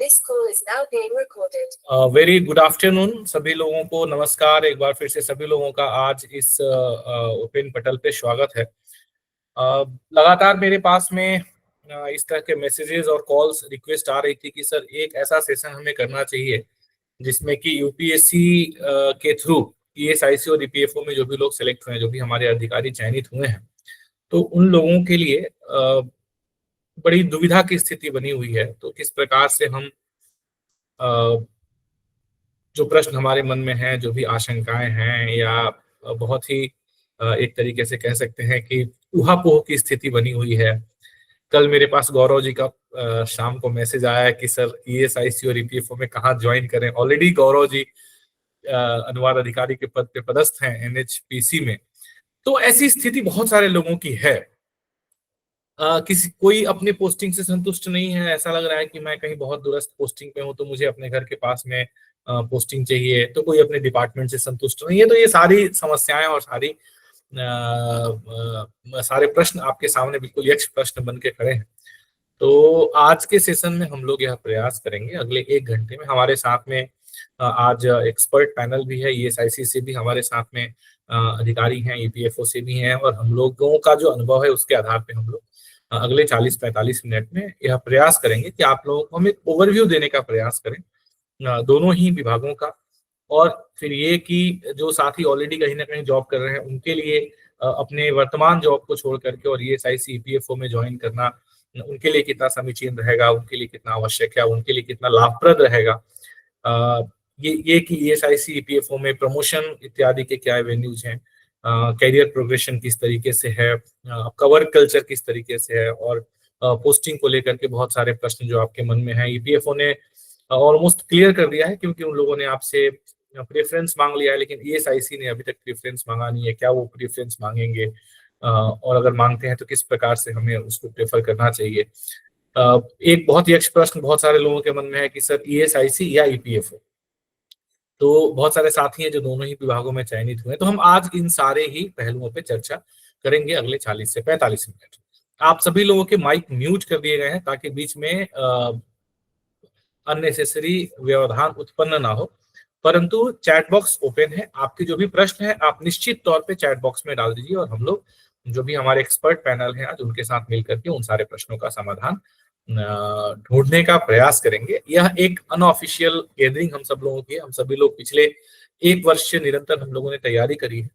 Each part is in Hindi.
This call is now being recorded. Very good afternoon सभी लोगों को, नमस्कार एक बार फिर से सभी लोगों का आज इस ओपन पटल पे स्वागत है। लगातार मेरे पास में इस तरह के मैसेजेस और कॉल्स रिक्वेस्ट आ रही थी कि सर एक ऐसा सेशन हमें करना चाहिए जिसमें कि यूपीएससी के थ्रू ईएसआईसी और ईपीएफओ में जो भी लोग सेलेक्ट हुए हैं, जो भी हमारे अधिकारी चयनित हुए हैं, तो उन लोगों के लिए बड़ी दुविधा की स्थिति बनी हुई है। तो किस प्रकार से हम जो प्रश्न हमारे मन में हैं, जो भी आशंकाएं हैं, या बहुत ही एक तरीके से कह सकते हैं कि ऊहापोह की स्थिति बनी हुई है। कल मेरे पास गौरव जी का शाम को मैसेज आया है कि सर ईएसआईसी और ईपीएफओ में कहाँ ज्वाइन करें। ऑलरेडी गौरव जी अनुवाद अधिकारी के पद पे पदस्थ हैं एनएचपीसी में। तो ऐसी स्थिति बहुत सारे लोगों की है। कोई अपने पोस्टिंग से संतुष्ट नहीं है, ऐसा लग रहा है कि मैं कहीं बहुत दूरस्थ पोस्टिंग पे हूँ तो मुझे अपने घर के पास में पोस्टिंग चाहिए। तो कोई अपने डिपार्टमेंट से संतुष्ट नहीं है। तो ये सारी समस्याएं और सारे प्रश्न आपके सामने बिल्कुल यक्ष प्रश्न बन के खड़े हैं। तो आज के सेशन में हम लोग यह प्रयास करेंगे, अगले 1 घंटे में हमारे साथ में आज एक्सपर्ट पैनल भी है, ईएसआईसी से भी हमारे साथ में अधिकारी हैं, ईपीएफओ से भी हैं, और हम लोगों का जो अनुभव है उसके आधार पे हम लोग अगले 40-45 मिनट में यह प्रयास करेंगे कि आप लोगों को हम एक ओवरव्यू देने का प्रयास करें दोनों ही विभागों का। और फिर ये कि जो साथी ऑलरेडी कहीं ना कहीं जॉब कर रहे हैं उनके लिए अपने वर्तमान जॉब को छोड़ करके और ईएसआईसी ईपीएफओ में ज्वाइन करना उनके लिए कितना समीचीन रहेगा, उनके लिए कितना आवश्यक है, उनके लिए कितना लाभप्रद रहेगा। ये कि ईएसआईसी ईपीएफओ में प्रमोशन इत्यादि के क्या एवेन्यूज हैं, कैरियर प्रोग्रेशन किस तरीके से है, आपका वर्क कल्चर किस तरीके से है, और पोस्टिंग को लेकर के बहुत सारे प्रश्न जो आपके मन में है। ईपीएफओ ने ऑलमोस्ट क्लियर कर दिया है क्योंकि उन लोगों ने आपसे प्रेफरेंस मांग लिया है, लेकिन ईएसआईसी ने अभी तक प्रेफरेंस मांगा नहीं है। क्या वो प्रेफरेंस मांगेंगे, और अगर मांगते हैं तो किस प्रकार से हमें उसको प्रेफर करना चाहिए। एक बहुत ही अच्छा प्रश्न बहुत सारे लोगों के मन में है कि सर ईएसआईसी या ईपीएफओ। तो बहुत सारे साथी हैं जो दोनों ही विभागों में चयनित हुए हैं। तो हम आज इन सारे ही पहलुओं पे चर्चा करेंगे अगले 40 से 45 मिनट। आप सभी लोगों के माइक म्यूट कर दिए गए हैं ताकि बीच में अननेसेसरी व्यवधान उत्पन्न ना हो, परंतु चैट बॉक्स ओपन है। आपके जो भी प्रश्न है आप निश्चित तौर पे चैट बॉक्स में डाल दीजिए और हम लोग जो भी हमारे एक्सपर्ट पैनल है आज उनके साथ मिलकर के उन सारे प्रश्नों का समाधान ढूंढने का प्रयास करेंगे। यह एक अनऑफिशियल गैदरिंग हम सब लोगों की, हम सभी लोग पिछले 1 वर्ष से निरंतर हम लोगों ने तैयारी करी है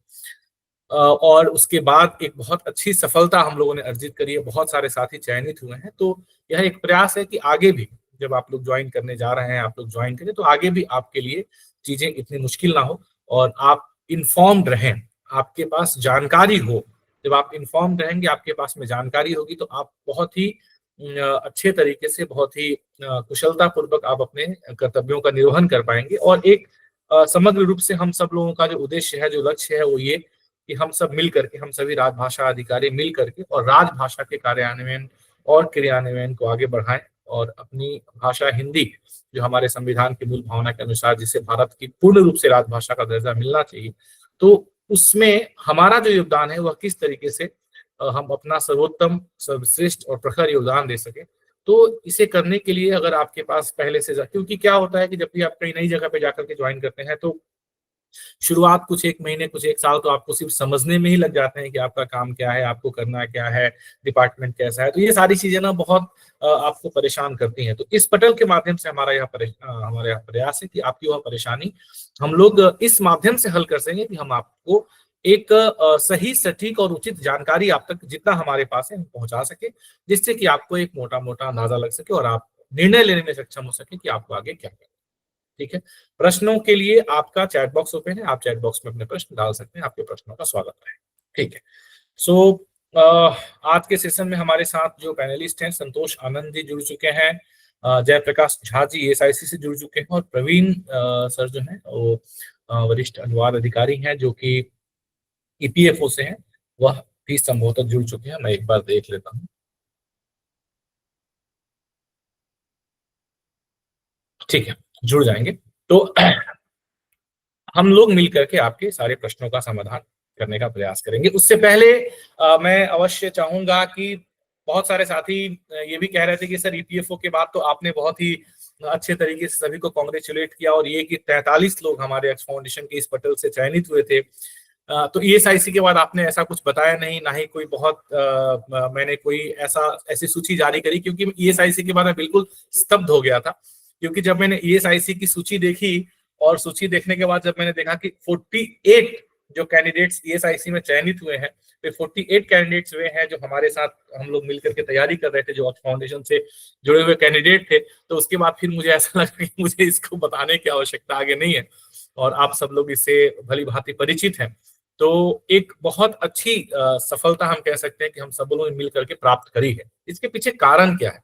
और उसके बाद एक बहुत अच्छी सफलता हम लोगों ने अर्जित करी है। बहुत सारे साथी चयनित हुए हैं। तो यह एक प्रयास है कि आगे भी जब आप लोग ज्वाइन करने जा रहे हैं, आप लोग ज्वाइन करें तो आगे भी आपके लिए चीजें इतनी मुश्किल ना हो और आप इन्फॉर्म्ड रहें, आपके पास जानकारी हो। जब आप इन्फॉर्म्ड रहेंगे, आपके पास में जानकारी होगी, तो आप बहुत ही अच्छे तरीके से, बहुत ही कुशलता पूर्वक आप अपने कर्तव्यों का निर्वहन कर पाएंगे। और एक समग्र रूप से हम सब लोगों का जो उद्देश्य है, जो लक्ष्य है, वो ये कि हम सब मिल करके, हम सभी राजभाषा अधिकारी मिल करके और राजभाषा के कार्यान्वयन और क्रियान्वयन को आगे बढ़ाएं और अपनी भाषा हिंदी, जो हमारे संविधान की मूल भावना के अनुसार जिसे भारत की पूर्ण रूप से राजभाषा का दर्जा मिलना चाहिए, तो उसमें हमारा जो योगदान है वह किस तरीके से हम अपना सर्वोत्तम, सर्वश्रेष्ठ और प्रखर योगदान दे सके। तो इसे करने के लिए अगर आपके पास पहले से, क्योंकि क्या होता है कि जब भी आप कहीं नई जगह पे जाकर के ज्वाइन करते हैं तो शुरुआत कुछ 1 महीने, कुछ 1 साल तो आपको सिर्फ समझने में ही लग जाते हैं कि आपका काम क्या है, आपको करना क्या है, डिपार्टमेंट कैसा है। तो ये सारी चीजें ना बहुत आपको परेशान करती हैं। तो इस पटल के माध्यम से हमारा यह प्रयास है कि आपकी वह परेशानी हम लोग इस माध्यम से हल कर सकेंगे कि हम आपको एक सही, सटीक और उचित जानकारी आप तक जितना हमारे पास है हम पहुंचा सके, जिससे कि आपको एक मोटा मोटा अंदाजा लग सके और आप निर्णय लेने में सक्षम हो सके कि आपको आगे क्या करना है। ठीक है, प्रश्नों के लिए आपका चैट बॉक्स ओपन है, आप चैट बॉक्स में अपने प्रश्न डाल सकते हैं। आपके प्रश्नों का स्वागत है। ठीक है, सो आज के सेशन में हमारे साथ जो पैनलिस्ट हैं, संतोष आनंद जी जुड़ चुके हैं, जयप्रकाश झा जी ईएसआईसी से जुड़ चुके हैं, और प्रवीण सर जो हैं वो वरिष्ठ अनुवाद अधिकारी हैं जो कि ईपीएफओ से हैं, वह भी संभवतः जुड़ चुके हैं। मैं एक बार देख लेता हूँ। ठीक है, जुड़ जाएंगे। तो हम लोग मिल करके आपके सारे प्रश्नों का समाधान करने का प्रयास करेंगे। उससे पहले मैं अवश्य चाहूंगा कि बहुत सारे साथी ये भी कह रहे थे कि सर ईपीएफओ के बाद तो आपने बहुत ही अच्छे तरीके से सभी को कॉन्ग्रेचुलेट किया, और ये कि 43 लोग हमारे एक्स फाउंडेशन के इस पटल से चयनित हुए थे। तो ईएसआईसी के बाद आपने ऐसा कुछ बताया नहीं, ना ही कोई बहुत मैंने कोई ऐसी सूची जारी करी, क्योंकि ईएसआईसी के बाद मैं बिल्कुल स्तब्ध हो गया था। क्योंकि जब मैंने ईएसआईसी की सूची देखी, और सूची देखने के बाद जब मैंने देखा कि 48 जो कैंडिडेट्स ईएसआईसी में चयनित हुए हैं, फिर 48 कैंडिडेट्स वे हैं जो हमारे साथ हम लोग मिलकर के तैयारी कर रहे थे, जो फाउंडेशन से जुड़े हुए कैंडिडेट थे। तो उसके बाद फिर मुझे ऐसा लगा कि मुझे इसको बताने की आवश्यकता आगे नहीं है, और आप सब लोग इससे भली भांति परिचित हैं। तो एक बहुत अच्छी सफलता हम कह सकते हैं कि हम सब लोगों ने मिल करके प्राप्त करी है। इसके पीछे कारण क्या है?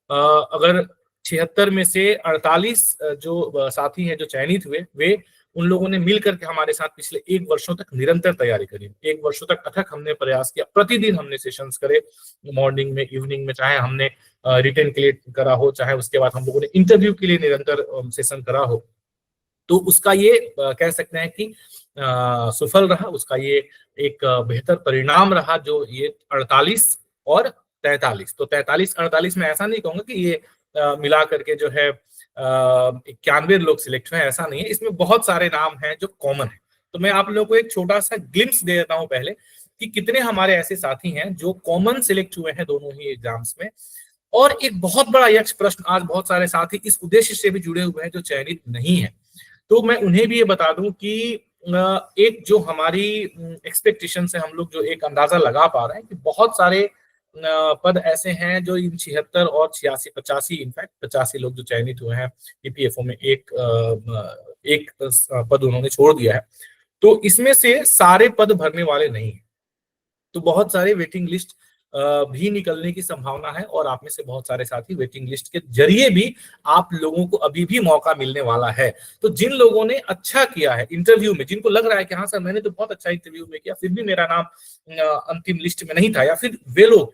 अगर 76 में से 48 जो साथी हैं जो चयनित हुए, वे उन लोगों ने मिल करके हमारे साथ पिछले 1 वर्षों तक निरंतर तैयारी करी। 1 वर्षों तक अथक हमने प्रयास किया, प्रतिदिन हमने सेशंस करे, मॉर्निंग में, इवनिंग में, चाहे हमने रिटन के लिए करा हो, चाहे उसके बाद हम लोगों ने इंटरव्यू के लिए निरंतर सेशन करा हो। तो उसका ये कह सकते हैं कि सफल रहा, उसका ये एक बेहतर परिणाम रहा, जो ये 48 और 43, तो 43-48 में ऐसा नहीं कहूंगा कि ये मिला करके जो है 91 लोग सिलेक्ट हुए, ऐसा नहीं है। इसमें बहुत सारे नाम हैं जो कॉमन है। तो मैं आप लोगों को एक छोटा सा ग्लिम्स दे देता हूं पहले, कि कितने हमारे ऐसे साथी हैं जो कॉमन सिलेक्ट हुए हैं दोनों ही एग्जाम्स में। और एक बहुत बड़ा यक्ष प्रश्न, आज बहुत सारे साथी इस उद्देश्य से भी जुड़े हुए हैं जो चयनित नहीं है, तो मैं उन्हें भी ये बता दूं कि एक जो हमारी एक्सपेक्टेशन से हम लोग जो एक अंदाजा लगा पा रहे हैं कि बहुत सारे पद ऐसे हैं जो इन 76 और 86-85, इनफैक्ट 85 लोग जो चयनित हुए हैं ईपीएफओ में, एक पद उन्होंने छोड़ दिया है। तो इसमें से सारे पद भरने वाले नहीं है, तो बहुत सारे वेटिंग लिस्ट भी निकलने की संभावना है, और आप में से बहुत सारे साथी वेटिंग लिस्ट के जरिए भी आप लोगों को अभी भी मौका मिलने वाला है। तो जिन लोगों ने अच्छा किया है इंटरव्यू में, जिनको लग रहा है कि हाँ सर मैंने तो बहुत अच्छा इंटरव्यू में किया, फिर भी मेरा नाम अंतिम लिस्ट में नहीं था, या फिर वे लोग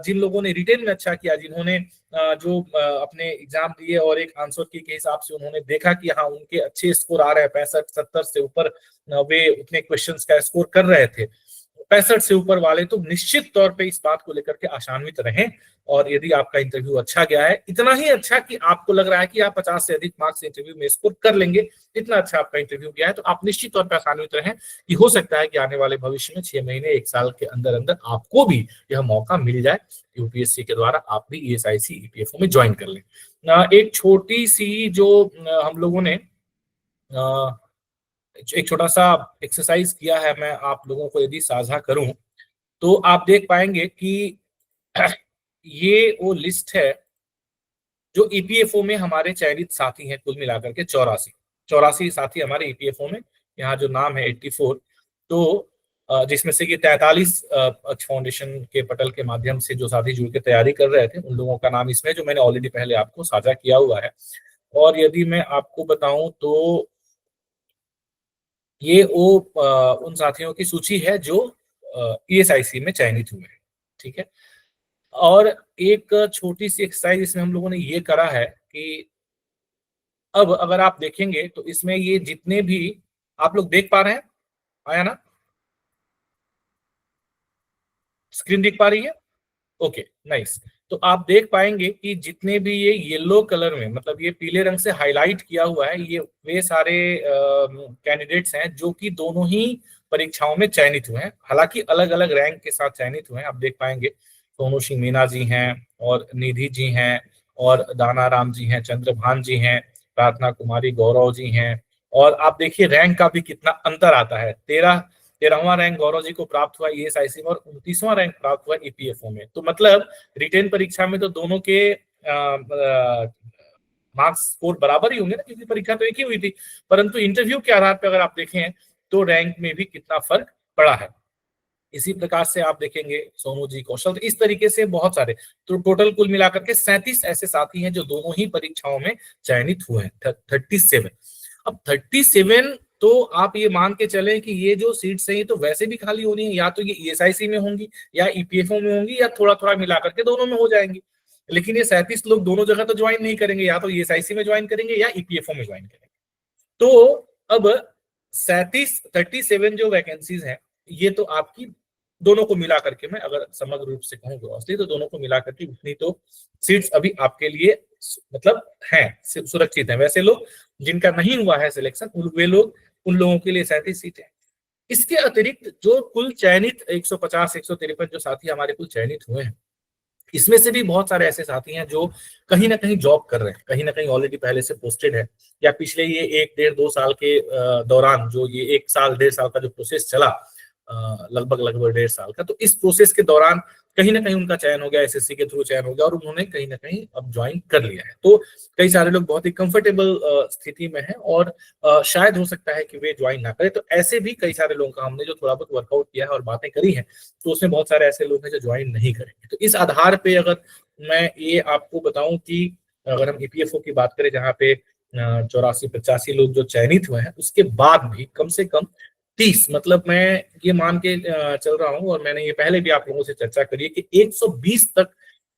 जिन लोगों ने रिटेन में अच्छा किया, जिन्होंने जो अपने एग्जाम दिए और एक आंसर की के हिसाब से उन्होंने देखा कि हाँ उनके अच्छे स्कोर आ रहे हैं, 65-70 से ऊपर वे उतने क्वेश्चंस का स्कोर कर रहे थे, 65 से ऊपर वाले, तो निश्चित तौर पे इस बात को लेकर के आशान्वित रहें। और यदि आपका इंटरव्यू अच्छा गया है, इतना ही अच्छा कि आपको लग रहा है कि आप 50 से अधिक मार्क्स इंटरव्यू में स्कोर कर लेंगे, इतना अच्छा आपका इंटरव्यू गया है, तो आप निश्चित तौर पर आशान्वित रहें कि हो सकता है कि आने वाले भविष्य में 6 महीने 1 साल के अंदर अंदर आपको भी यह मौका मिल जाए, यूपीएससी के द्वारा आप भी ईएसआईसी ईपीएफओ में ज्वाइन कर लें। एक छोटी सी जो हम लोगों ने एक छोटा सा एक्सरसाइज किया है, मैं आप लोगों को यदि साझा करूं, तो आप देख पाएंगे कि ये वो लिस्ट है जो ईपीएफओ में हमारे चयनित साथी हैं, कुल मिलाकर के 84 साथी हमारे ईपीएफओ में। यहाँ जो नाम है 84, तो जिसमें से कि 43 फाउंडेशन के पटल के माध्यम से जो साथी जुड़ के तैयारी कर रहे थे, उन लोगों का नाम इसमें, जो मैंने ऑलरेडी पहले आपको साझा किया हुआ है। और यदि मैं आपको बताऊं तो ये वो उन साथियों की सूची है जो ईएसआईसी में चयनित हुए हैं, ठीक है। और एक छोटी सी एक्सरसाइज इसमें हम लोगों ने ये करा है कि अब अगर आप देखेंगे तो इसमें ये जितने भी आप लोग देख पा रहे हैं, आया ना, स्क्रीन दिख पा रही है? Okay, nice. तो आप देख पाएंगे कि जितने भी ये येलो कलर में, मतलब ये पीले रंग से हाईलाइट किया हुआ है, ये वे सारे कैंडिडेट्स हैं जो कि दोनों ही परीक्षाओं में चयनित हुए हैं, हालांकि अलग अलग रैंक के साथ चयनित हुए हैं। आप देख पाएंगे सोनू सिंह मीना जी हैं, और निधि जी हैं, और दाना राम जी हैं, चंद्रभान जी हैं, प्रार्थना कुमारी गौरव जी हैं। और आप देखिए रैंक का भी कितना अंतर आता है, 13वां रैंक गौरव जी को प्राप्त हुआ ईएसआईसी में, और 29वां रैंक प्राप्त हुआ ईपीएफओ में। तो मतलब रिटेन परीक्षा में तो दोनों के मार्क्स स्कोर बराबर ही होंगे ना, क्योंकि परीक्षा तो एक ही हुई थी, परंतु इंटरव्यू के आधार पर अगर आप देखें तो रैंक में भी कितना फर्क पड़ा है। इसी प्रकार से आप देखेंगे सोनू जी, कौशल, तो इस तरीके से बहुत सारे, तो टोटल कुल मिलाकर के 37 ऐसे साथी हैं जो दोनों ही परीक्षाओं में चयनित हुए हैं। 37। अब 37, तो आप ये मान के चलें कि ये जो सीट्स हैं ये तो वैसे भी खाली होनी है, या तो ये ईएसआईसी में होंगी, या ईपीएफओ में होंगी, या थोड़ा थोड़ा मिलाकर के दोनों में हो जाएंगी। लेकिन ये 37 लोग दोनों जगह तो ज्वाइन नहीं करेंगे, या तो ईएसआईसी में ज्वाइन करेंगे या ईपीएफओ में ज्वाइन करेंगे। तो अब 37 जो वैकेंसीज हैं, ये तो आपकी दोनों को मिला करके, मैं अगर समग्र रूप से कहूँ ग्रॉसली, तो दोनों को मिला करके उतनी तो सीट्स अभी आपके लिए मतलब हैं, सुरक्षित हैं। वैसे लोग जिनका नहीं हुआ है सिलेक्शन, वे लोग, उन लोगों के लिए 37 सीटें। इसके अतिरिक्त जो कुल चयनित 150 153 जो साथी हमारे कुल चयनित हुए हैं, इसमें से भी बहुत सारे ऐसे साथी हैं जो कहीं ना कहीं जॉब कर रहे हैं, कहीं ना कहीं ऑलरेडी पहले से पोस्टेड है, या पिछले ये 1 1.5 2 साल के दौरान, जो ये 1 साल 1.5 साल का जो प्रोसेस चला, लगभग लगभग 1.5 साल का, तो इस प्रोसेस के दौरान कहीं ना कहीं उनका चयन हो गया, एसएससी के थ्रू चयन हो गया, और उन्होंने कहीं ना कहीं अब ज्वाइन कर लिया है। तो कई सारे लोग बहुत ही कंफर्टेबल स्थिति में हैं, और शायद हो सकता है कि वे ज्वाइन ना करें। तो ऐसे भी कई सारे लोगों का हमने जो थोड़ा बहुत वर्कआउट किया है और बातें करी हैं, तो उसमें बहुत सारे ऐसे लोग हैं जो ज्वाइन नहीं करेंगे। तो इस आधार पे अगर मैं ये आपको बताऊं कि अगर हम ईपीएफओ की बात करें, जहाँ पे 84 85 लोग जो चयनित हुए हैं, उसके बाद भी कम से कम 30, मतलब मैं ये मान के चल रहा हूँ, और मैंने ये पहले भी आप लोगों से चर्चा करी है कि 120 तक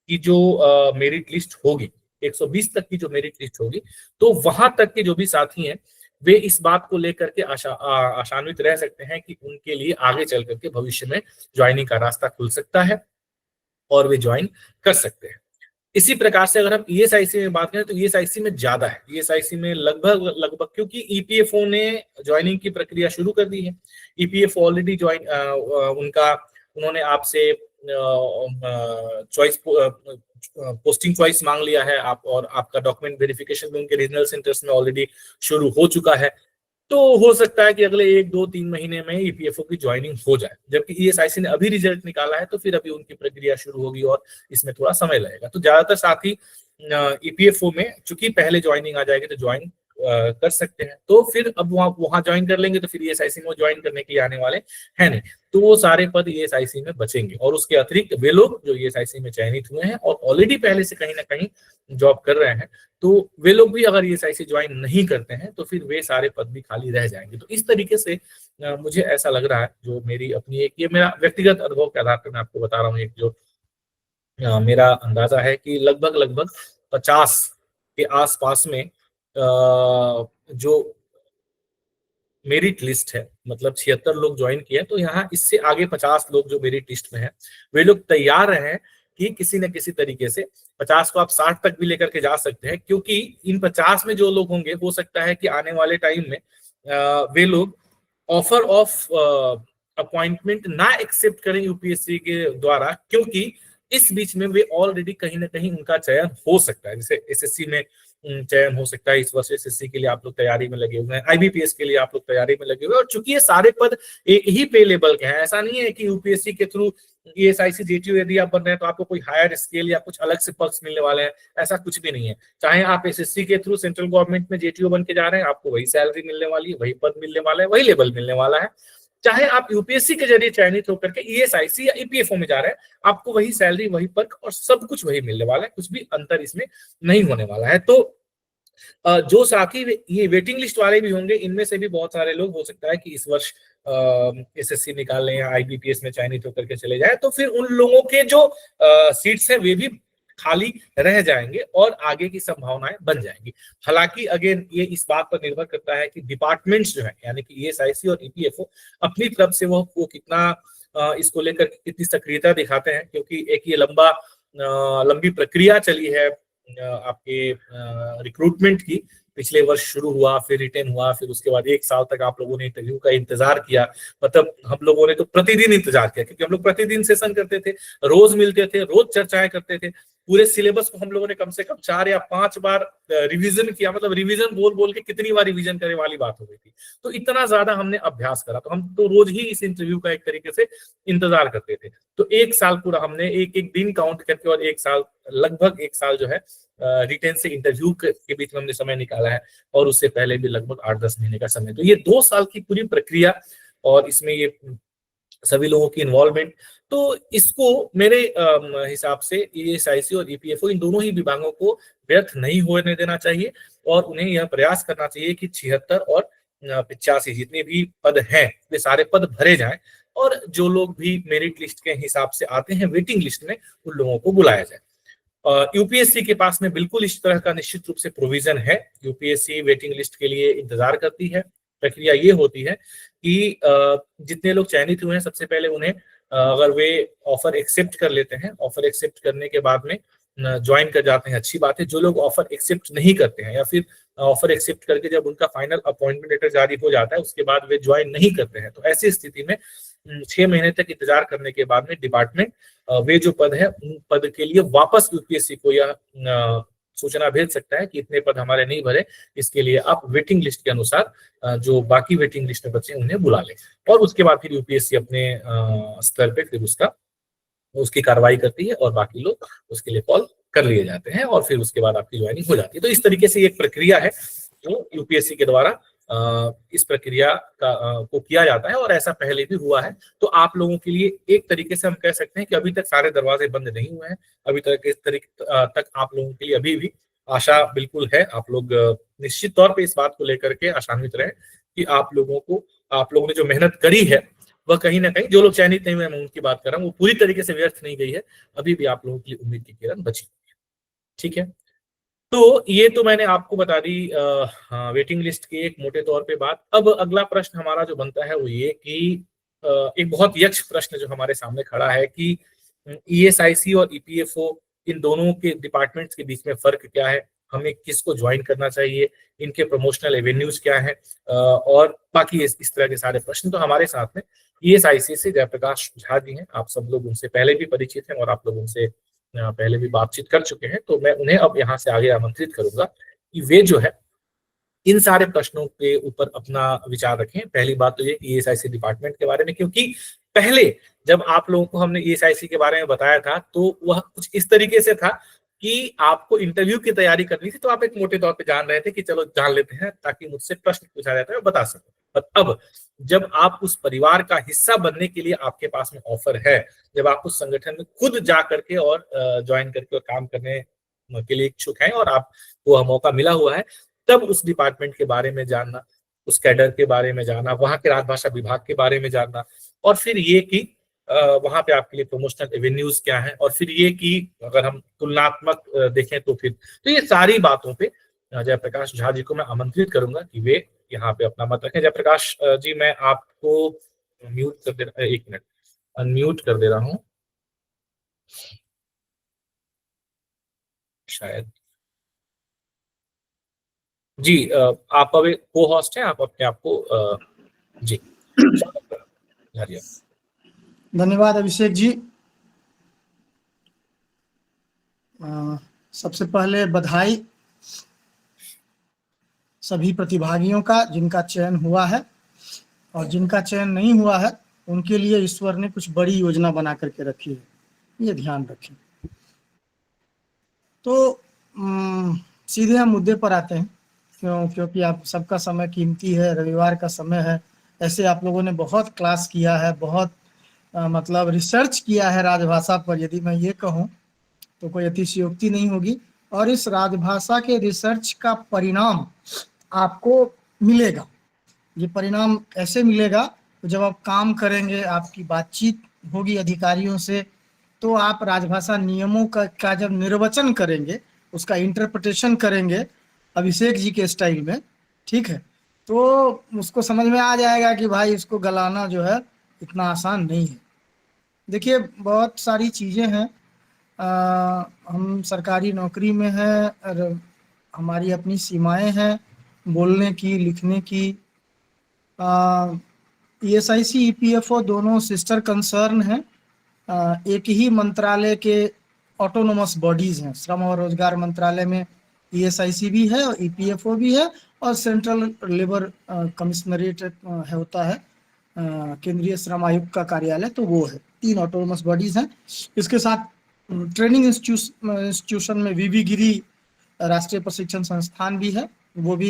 की जो मेरिट लिस्ट होगी, 120 तक की जो मेरिट लिस्ट होगी, तो वहां तक के जो भी साथी हैं, वे इस बात को लेकर के आशान्वित रह सकते हैं कि उनके लिए आगे चल करके भविष्य में ज्वाइनिंग का रास्ता खुल सकता है, और वे ज्वाइन कर सकते हैं। इसी प्रकार से अगर हम ईएसआईसी में बात करें, तो ईएसआईसी में ज्यादा है, ईएसआईसी में लगभग लगभग, क्योंकि ईपीएफओ ने ज्वाइनिंग की प्रक्रिया शुरू कर दी है। ईपीएफओ ऑलरेडी ज्वाइन, उनका, उन्होंने आपसे चॉइस, पोस्टिंग चॉइस मांग लिया है आप, और आपका डॉक्यूमेंट वेरिफिकेशन भी उनके रीजनल सेंटर्स में ऑलरेडी शुरू हो चुका है। तो हो सकता है कि अगले 1 2 3 महीने में ईपीएफओ की ज्वाइनिंग हो जाए, जबकि ईएसआईसी ने अभी रिजल्ट निकाला है, तो फिर अभी उनकी प्रक्रिया शुरू होगी और इसमें थोड़ा समय लगेगा। तो ज्यादातर साथी ईपीएफओ में चूंकि पहले ज्वाइनिंग आ जाएगी, तो ज्वाइन कर सकते हैं। तो फिर अब वहां ज्वाइन कर लेंगे, तो फिर ईएसआईसी में ज्वाइन करने के लिए आने वाले हैं नहीं, तो वो सारे पद ईएसआईसी में बचेंगे। और उसके अतिरिक्त वे लोग जो ईएसआईसी में चयनित हुए हैं और ऑलरेडी पहले से कहीं ना कहीं जॉब कर रहे हैं, तो वे लोग भी अगर ईएसआईसी ज्वाइन नहीं करते हैं, तो फिर वे सारे पद भी खाली रह जाएंगे। तो इस तरीके से मुझे ऐसा लग रहा है, जो मेरी अपनी एक, ये मेरा व्यक्तिगत अनुभव के आधार पर मैं आपको बता रहा हूँ, एक जो मेरा अंदाजा है कि लगभग लगभग 50 के आसपास में जो मेरिट लिस्ट है, मतलब 76 लोग ज्वाइन किए, तो यहाँ इससे आगे 50 लोग जो मेरिट लिस्ट में है, वे लोग तैयार हैं कि किसी न किसी तरीके से 50 को आप 60 तक भी लेकर के जा सकते हैं, क्योंकि इन 50 में जो लोग होंगे, हो सकता है कि आने वाले टाइम में वे लोग ऑफर ऑफ अपॉइंटमेंट ना एक्सेप्ट करें यूपीएससी के द्वारा, क्योंकि इस बीच में वे ऑलरेडी कहीं ना कहीं उनका चयन हो सकता है। जैसे एसएससी में चयन हो सकता है, इस वर्ष एसएससी के लिए आप लोग तैयारी में लगे हुए हैं, आईबीपीएस के लिए आप लोग तैयारी में लगे हुए हैं, और चूंकि ये सारे पद एक ही पे लेवल के हैं, ऐसा नहीं है कि यूपीएससी के थ्रू ईएसआईसी जेटीयू यदि आप बन रहे हैं तो आपको कोई हायर स्केल या कुछ अलग से पर्क्स मिलने वाले हैं, ऐसा कुछ भी नहीं है। चाहे आप एसएससी के थ्रू सेंट्रल गवर्नमेंट में जेटीयू बन के जा रहे हैं, आपको वही सैलरी मिलने वाली है, वही पद मिलने वाला है, वही लेवल मिलने वाला है। चाहे आप यूपीएससी के जरिए चयनित होकर के ईएसआईसी या ईपीएफओ में जा रहे हैं, आपको वही सैलरी, वही पर्क और सब कुछ वही मिलने वाला है, कुछ भी अंतर इसमें नहीं होने वाला है। तो जो साथी ये वेटिंग लिस्ट वाले भी होंगे, इनमें से भी बहुत सारे लोग हो सकता है कि इस वर्ष एसएससी निकाल लें या आईबीपीएस में चयनित होकर के चले जाए, तो फिर उन लोगों के जो सीट्स हैं वे भी खाली रह जाएंगे और आगे की संभावनाएं बन जाएंगी। हालांकि अगेन ये इस बात पर निर्भर करता है कि डिपार्टमेंट्स जो है, यानी कि ईएसआईसी और ईपीएफओ अपनी तरफ से वो कितना इसको लेकर कितनी सक्रियता दिखाते हैं, क्योंकि एक ये लंबी प्रक्रिया चली है आपके रिक्रूटमेंट की। पिछले वर्ष शुरू हुआ, फिर रिटेन हुआ, फिर उसके बाद 1 साल तक आप लोगों ने इंटरव्यू का इंतजार किया। मतलब हम लोगों ने तो प्रतिदिन इंतजार किया, क्योंकि हम लोग प्रतिदिन सेशन करते थे, रोज मिलते थे, रोज चर्चाएं करते थे। पूरे सिलेबस को हम लोगों ने कम से कम 4 या 5 बार रिवीजन किया। मतलब रिवीजन बोल बोल के कितनी बार रिवीजन करने वाली बात हो गई थी। तो इतना ज्यादा हमने अभ्यास करा, तो हम तो रोज ही इस इंटरव्यू का एक तरीके से इंतजार करते थे। तो 1 साल पूरा हमने एक एक दिन काउंट करके, और 1 साल, लगभग 1 साल जो है रिटेन से इंटरव्यू के बीच में हमने समय निकाला है, और उससे पहले भी लगभग 8 10 महीने का समय। तो ये 2 साल की पूरी प्रक्रिया, और इसमें ये सभी लोगों की इन्वॉल्वमेंट, तो इसको मेरे हिसाब से ईएसआईसी और ईपीएफओ, इन दोनों ही विभागों को व्यर्थ नहीं होने देना चाहिए, और उन्हें यह प्रयास करना चाहिए कि 76 और 85 जितने भी पद हैं, वे सारे पद भरे जाएं, और जो लोग भी मेरिट लिस्ट के हिसाब से आते हैं वेटिंग लिस्ट में, उन लोगों को बुलाया जाए। यूपीएससी के पास में बिल्कुल इस तरह का निश्चित रूप से प्रोविजन है। यूपीएससी वेटिंग लिस्ट के लिए इंतजार करती है। प्रक्रिया ये होती है कि जितने लोग चयनित हुए हैं, सबसे पहले उन्हें अगर वे ऑफर एक्सेप्ट कर लेते हैं, ऑफर एक्सेप्ट करने के बाद में ज्वाइन कर जाते हैं, अच्छी बात है। जो लोग ऑफर एक्सेप्ट नहीं करते हैं या फिर ऑफर एक्सेप्ट करके जब उनका फाइनल अपॉइंटमेंट लेटर जारी हो जाता है उसके बाद वे ज्वाइन नहीं करते हैं, तो ऐसी स्थिति में 6 महीने तक इंतजार करने के बाद में डिपार्टमेंट वे जो पद है उन पद के लिए वापस यूपीएससी को यह सूचना भेज सकता है कि इतने पद हमारे नहीं भरे, इसके लिए आप वेटिंग लिस्ट के अनुसार जो बाकी वेटिंग लिस्ट में बचे उन्हें बुला लें। और उसके बाद फिर यूपीएससी अपने स्तर पे फिर उसकी कार्रवाई करती है और बाकी लोग उसके लिए कॉल कर लिए जाते हैं और फिर उसके बाद आपकी ज्वाइनिंग हो जाती है। तो इस तरीके से एक प्रक्रिया है जो यूपीएससी के द्वारा इस प्रक्रिया को किया जाता है और ऐसा पहले भी हुआ है। तो आप लोगों के लिए एक तरीके से हम कह सकते हैं कि अभी तक सारे दरवाजे बंद नहीं हुए हैं, अभी तक इस तरीके तक आप लोगों के लिए अभी भी आशा बिल्कुल है। आप लोग निश्चित तौर पे इस बात को लेकर के आशान्वित रहे कि आप लोगों ने जो मेहनत करी है वह कहीं ना कहीं, जो लोग चयनित नहीं हुए मैं उनकी बात कर रहा हूँ, वो पूरी तरीके से व्यर्थ नहीं गई है। अभी भी आप लोगों के लिए उम्मीद की किरण बची हुई है। ठीक है, तो ये तो मैंने आपको बता दी वेटिंग लिस्ट की एक मोटे तौर पे बात। अब अगला प्रश्न हमारा जो बनता है वो ये कि एक बहुत यक्ष प्रश्न जो हमारे सामने खड़ा है कि ईएसआईसी और ईपीएफओ इन दोनों के डिपार्टमेंट्स के बीच में फर्क क्या है, हमें किसको ज्वाइन करना चाहिए, इनके प्रमोशनल एवेन्यूज क्या है और बाकी इस तरह के सारे प्रश्न। तो हमारे साथ में ईएसआईसी से जयप्रकाश झा जी हैं, आप सब लोग उनसे पहले भी परिचित हैं और आप लोग उनसे पहले भी बातचीत कर चुके हैं, तो मैं उन्हें अब यहाँ से आगे आमंत्रित करूंगा कि वे जो है इन सारे प्रश्नों के ऊपर अपना विचार रखें। पहली बात तो ये ईएसआईसी डिपार्टमेंट के बारे में, क्योंकि पहले जब आप लोगों को हमने ईएसआईसी के बारे में बताया था तो वह कुछ इस तरीके से था कि आपको इंटरव्यू की तैयारी करनी थी, तो आप एक मोटे तौर पे जान रहे थे कि चलो जान लेते हैं ताकि मुझसे प्रश्न पूछा जाता है मैं बता सकूं। पर अब जब आप उस परिवार का हिस्सा बनने के लिए आपके पास में ऑफर है, जब आप उस संगठन में खुद जा करके और ज्वाइन करके और काम करने के लिए इच्छुक हैं और आपको मौका मिला हुआ है, तब उस डिपार्टमेंट के बारे में जानना, उस कैडर के बारे में जानना, वहां के राजभाषा विभाग के बारे में जानना, और फिर ये कि वहां पे आपके लिए प्रमोशनल एवेन्यूज क्या है, और फिर ये कि अगर हम तुलनात्मक देखें तो फिर तो ये सारी बातों पे जयप्रकाश झा जी को मैं आमंत्रित करूंगा कि वे यहाँ पे अपना मत रखें। जयप्रकाश जी, मैं आपको म्यूट कर दे रहा, एक मिनट अनम्यूट कर दे रहा हूँ शायद। जी, आप अब को होस्ट हैं, आप अपने आप को जी धन्यवाद अभिषेक जी। सबसे पहले बधाई सभी प्रतिभागियों का जिनका चयन हुआ है, और जिनका चयन नहीं हुआ है उनके लिए ईश्वर ने कुछ बड़ी योजना बना करके रखी है, ये ध्यान रखें। तो सीधे हम मुद्दे पर आते हैं, क्योंकि आप सबका समय कीमती है, रविवार का समय है, ऐसे आप लोगों ने बहुत क्लास किया है, बहुत मतलब रिसर्च किया है राजभाषा पर, यदि मैं ये कहूँ तो कोई अतिशयोक्ति नहीं होगी। और इस राजभाषा के रिसर्च का परिणाम आपको मिलेगा। ये परिणाम ऐसे मिलेगा तो जब आप काम करेंगे, आपकी बातचीत होगी अधिकारियों से, तो आप राजभाषा नियमों का जब निर्वचन करेंगे, उसका इंटरप्रिटेशन करेंगे अभिषेक जी के स्टाइल में, ठीक है, तो उसको समझ में आ जाएगा कि भाई इसको गलाना जो है इतना आसान नहीं है। देखिए, बहुत सारी चीज़ें हैं, हम सरकारी नौकरी में हैं, हमारी अपनी सीमाएं हैं बोलने की, लिखने की। ईएसआईसी ईपीएफओ दोनों सिस्टर कंसर्न हैं, एक ही मंत्रालय के ऑटोनोमस बॉडीज हैं। श्रम और रोजगार मंत्रालय में ईएसआईसी भी है और ईपीएफओ भी है, और सेंट्रल लेबर कमिश्नरेट होता है, केंद्रीय श्रम आयुक्त का कार्यालय, तो वो है। 3 ऑटोनोमस बॉडीज हैं। इसके साथ ट्रेनिंग इंस्टीट्यूशन में वीवी गिरी राष्ट्रीय प्रशिक्षण संस्थान भी है, वो भी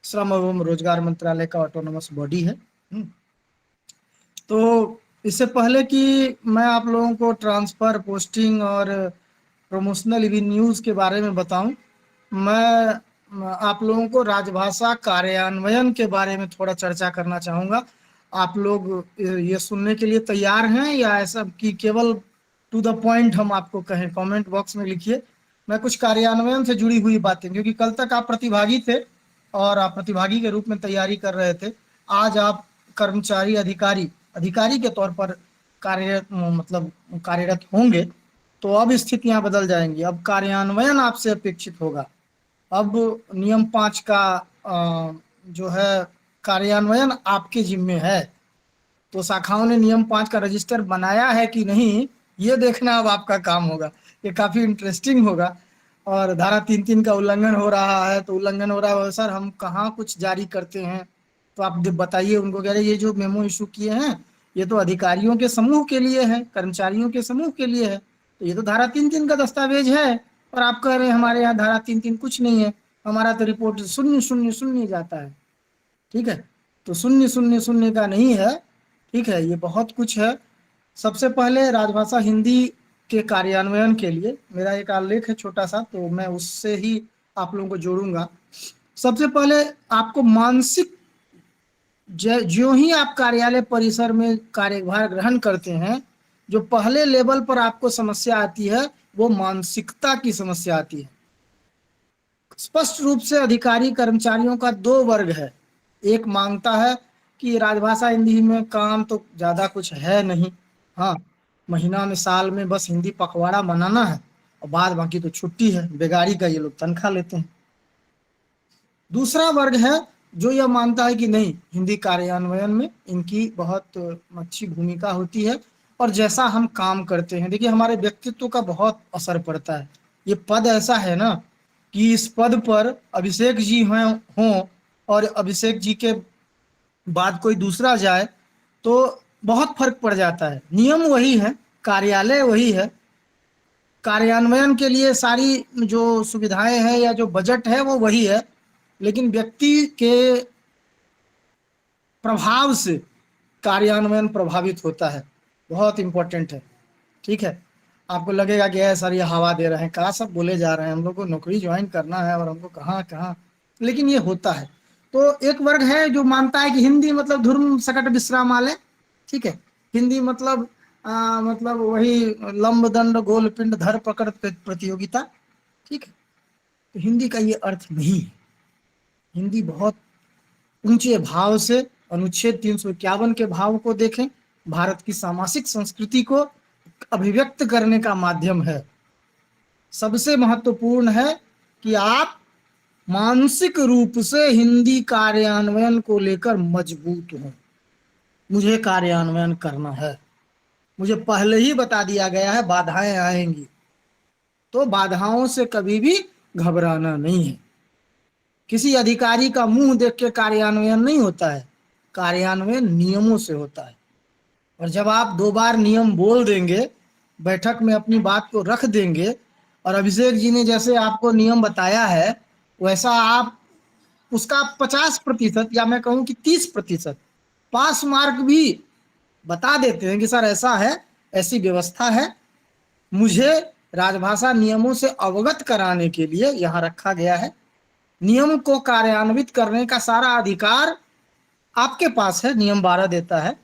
श्रम एवं रोजगार मंत्रालय का ऑटोनोमस बॉडी है। तो इससे पहले कि मैं आप लोगों को ट्रांसफर, पोस्टिंग और प्रमोशनल एवेन्यूज के बारे में बताऊं, मैं आप लोगों को राजभाषा कार्यान्वयन के बारे में थोड़ा चर्चा करना चाहूँगा। आप लोग ये सुनने के लिए तैयार हैं या ऐसा कि केवल टू द पॉइंट हम आपको कहें? कमेंट बॉक्स में लिखिए। मैं कुछ कार्यान्वयन से जुड़ी हुई बातें, क्योंकि कल तक आप प्रतिभागी थे और आप प्रतिभागी के रूप में तैयारी कर रहे थे, आज आप कर्मचारी अधिकारी के तौर पर कार्यरत होंगे, तो अब स्थितियां बदल जाएंगी, अब कार्यान्वयन आपसे अपेक्षित होगा। अब नियम 5 का जो है कार्यान्वयन आपके जिम्मे है। तो शाखाओं ने नियम 5 का रजिस्टर बनाया है कि नहीं, ये देखना अब आपका काम होगा। ये काफी इंटरेस्टिंग होगा। और धारा 3(3) का उल्लंघन हो रहा है, तो उल्लंघन हो रहा है सर, हम कहाँ कुछ जारी करते हैं, तो आप बताइए उनको, कह रहे ये जो मेमो इशू किए हैं ये तो अधिकारियों के समूह के लिए है, कर्मचारियों के समूह के लिए है, तो ये तो धारा 3(3) का दस्तावेज है। और आप कह रहे हैं हमारे यहाँ धारा 3(3) कुछ नहीं है, हमारा तो रिपोर्ट 000 जाता है। ठीक है, तो 000 का नहीं है। ठीक है, ये बहुत कुछ है। सबसे पहले राजभाषा हिंदी के कार्यान्वयन के लिए मेरा एक आलेख है छोटा सा, तो मैं उससे ही आप लोगों को जोड़ूंगा। सबसे पहले आपको मानसिक, जो ही आप कार्यालय परिसर में कार्यभार ग्रहण करते हैं, जो पहले लेवल पर आपको समस्या आती है वो मानसिकता की समस्या आती है। स्पष्ट रूप से अधिकारी कर्मचारियों का 2 वर्ग है। एक मांगता है कि राजभाषा हिंदी में काम तो ज्यादा कुछ है नहीं, हाँ महीना में साल में बस हिंदी पखवाड़ा मनाना है और बाद बाकी तो छुट्टी है, बेगारी का ये लोग तनख्वाह लेते हैं। दूसरा वर्ग है जो यह मानता है कि नहीं, हिंदी कार्यान्वयन में इनकी बहुत अच्छी भूमिका होती है और जैसा हम काम करते हैं, देखिए हमारे व्यक्तित्व का बहुत असर पड़ता है। ये पद ऐसा है ना कि इस पद पर अभिषेक जी हों और अभिषेक जी के बाद कोई दूसरा जाए तो बहुत फर्क पड़ जाता है। नियम वही है, कार्यालय वही है, कार्यान्वयन के लिए सारी जो सुविधाएं हैं या जो बजट है वो वही है, लेकिन व्यक्ति के प्रभाव से कार्यान्वयन प्रभावित होता है। बहुत इंपॉर्टेंट है। ठीक है, आपको लगेगा कि है सर ये हवा दे रहे हैं, कहाँ सब बोले जा रहे हैं, हम लोग को नौकरी ज्वाइन करना है और हमको कहाँ कहाँ, लेकिन ये होता है। तो एक वर्ग है जो मानता है कि हिंदी मतलब धुर्म सकट विश्रामालय। ठीक है, हिंदी मतलब मतलब वही लंब दंड गोल पिंड धर पकड़ प्रतियोगिता। ठीक है, तो हिंदी का ये अर्थ नहीं है। हिंदी बहुत ऊंचे भाव से, अनुच्छेद 351 के भाव को देखें, भारत की सामाजिक संस्कृति को अभिव्यक्त करने का माध्यम है। सबसे महत्वपूर्ण है कि आप मानसिक रूप से हिंदी कार्यान्वयन को लेकर मजबूत हों। मुझे कार्यान्वयन करना है, मुझे पहले ही बता दिया गया है बाधाएं आएंगी, तो बाधाओं से कभी भी घबराना नहीं है। किसी अधिकारी का मुंह देख के कार्यान्वयन नहीं होता है, कार्यान्वयन नियमों से होता है। और जब आप 2 बार नियम बोल देंगे, बैठक में अपनी बात को रख देंगे और अभिषेक जी ने जैसे आपको नियम बताया है वैसा आप उसका 50% या मैं कहूं कि 30% पास मार्क भी बता देते हैं कि सर ऐसा है, ऐसी व्यवस्था है, मुझे राजभाषा नियमों से अवगत कराने के लिए यहाँ रखा गया है, नियम को कार्यान्वित करने का सारा अधिकार आपके पास है, नियम 12 देता है,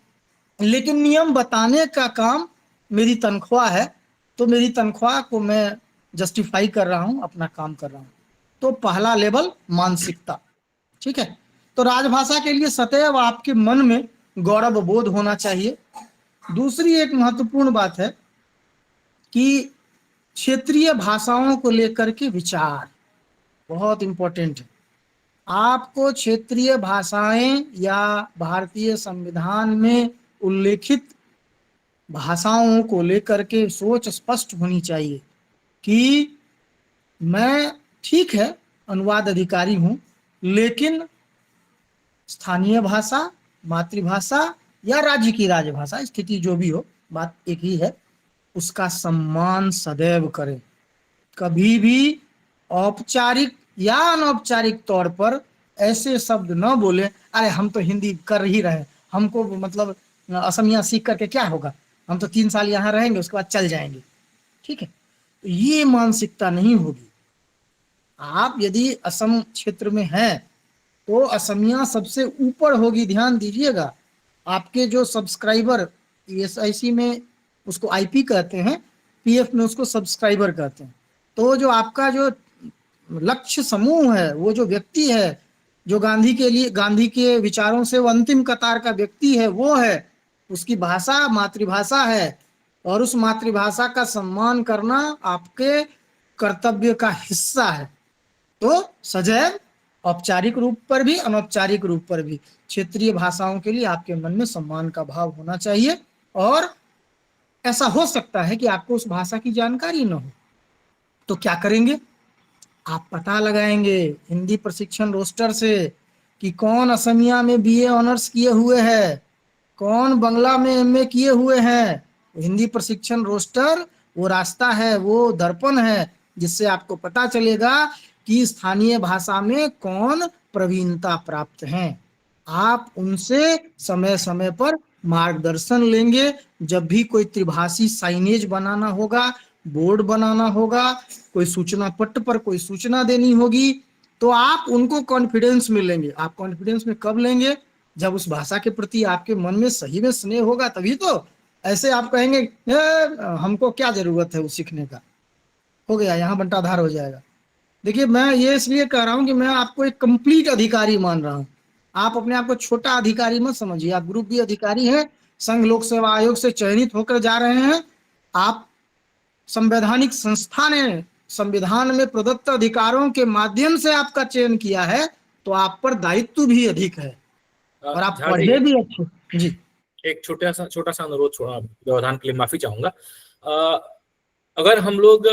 लेकिन नियम बताने का काम मेरी तनख्वाह है, तो मेरी तनख्वाह को मैं जस्टिफाई कर रहा हूं, अपना काम कर रहा हूं। तो पहला लेवल मानसिकता। ठीक है, तो राजभाषा के लिए सदैव आपके मन में गौरव बोध होना चाहिए। दूसरी एक महत्वपूर्ण बात है कि क्षेत्रीय भाषाओं को लेकर के विचार बहुत इंपॉर्टेंट है। आपको क्षेत्रीय भाषाएं या भारतीय संविधान में उल्लेखित भाषाओं को लेकर के सोच स्पष्ट होनी चाहिए कि मैं ठीक है अनुवाद अधिकारी हूं, लेकिन स्थानीय भाषा, मातृभाषा या राज्य की राजभाषा, स्थिति जो भी हो, बात एक ही है, उसका सम्मान सदैव करें। कभी भी औपचारिक या अनौपचारिक तौर पर ऐसे शब्द न बोले, अरे हम तो हिंदी कर ही रहे, हमको मतलब असमिया सीख करके क्या होगा, हम तो 3 साल यहाँ रहेंगे उसके बाद चल जाएंगे। ठीक है, तो ये मानसिकता नहीं होगी। आप यदि असम क्षेत्र में हैं तो असमिया सबसे ऊपर होगी, ध्यान दीजिएगा। आपके जो सब्सक्राइबर, ESIC में उसको IP कहते हैं, PF में उसको सब्सक्राइबर कहते हैं, तो जो आपका जो लक्ष्य समूह है, वो जो व्यक्ति है जो गांधी के लिए, गांधी के विचारों से वो अंतिम कतार का व्यक्ति है, वो है, उसकी भाषा मातृभाषा है और उस मातृभाषा का सम्मान करना आपके कर्तव्य का हिस्सा है। तो सदैव औपचारिक रूप पर भी अनौपचारिक रूप पर भी क्षेत्रीय भाषाओं के लिए आपके मन में सम्मान का भाव होना चाहिए। और ऐसा हो सकता है कि आपको उस भाषा की जानकारी न हो, तो क्या करेंगे, आप पता लगाएंगे हिंदी प्रशिक्षण रोस्टर से कि कौन असमिया में बीए ऑनर्स किए हुए है, कौन बंगला में एमए किए हुए हैं। हिंदी प्रशिक्षण रोस्टर वो रास्ता है, वो दर्पण है जिससे आपको पता चलेगा कि स्थानीय भाषा में कौन प्रवीणता प्राप्त हैं। आप उनसे समय समय पर मार्गदर्शन लेंगे। जब भी कोई त्रिभाषी साइनेज बनाना होगा, बोर्ड बनाना होगा, कोई सूचना पट्ट पर कोई सूचना देनी होगी, तो आप उनको कॉन्फिडेंस में लेंगे। आप कॉन्फिडेंस में कब लेंगे, जब उस भाषा के प्रति आपके मन में सही में स्नेह होगा, तभी तो। ऐसे आप कहेंगे हमको क्या जरूरत है वो सीखने का, हो गया यहाँ बंटाधार हो जाएगा। देखिए, मैं ये इसलिए कह रहा हूँ कि मैं आपको एक कंप्लीट अधिकारी मान रहा हूँ। आप अपने आप को छोटा अधिकारी मत समझिए, आप ग्रुप बी अधिकारी हैं, संघ लोक सेवा आयोग से चयनित होकर जा रहे हैं। आप संवैधानिक संस्था ने संविधान में प्रदत्त अधिकारों के माध्यम से आपका चयन किया है, तो आप पर दायित्व भी अधिक है और आप झा पढ़े भी अच्छे। जी, एक छोटा सा अनुरोध, छोड़ा व्यवधान के लिए माफी चाहूंगा। अगर हम लोग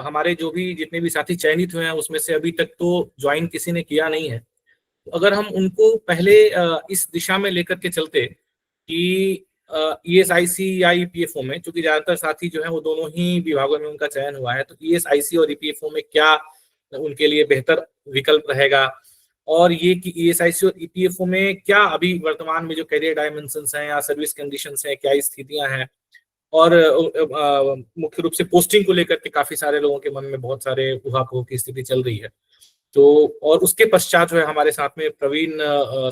हमारे जो भी जितने भी साथी चयनित हुए हैं उसमें से अभी तक तो ज्वाइन किसी ने किया नहीं है, तो अगर हम उनको पहले इस दिशा में लेकर के चलते कि ESIC या EPFO में, क्योंकि ज्यादातर साथी जो है वो दोनों ही विभागों में उनका चयन हुआ है, तो ESIC और EPFO में क्या उनके लिए बेहतर विकल्प रहेगा, और ये कि ESIC और EPFO में क्या अभी वर्तमान में जो करियर डायमेंशंस हैं या सर्विस कंडीशंस हैं, क्या स्थितियां हैं, और मुख्य रूप से पोस्टिंग को लेकर के काफी सारे लोगों के मन में बहुत सारे उहापोह की स्थिति चल रही है। तो और उसके पश्चात जो है हमारे साथ में प्रवीण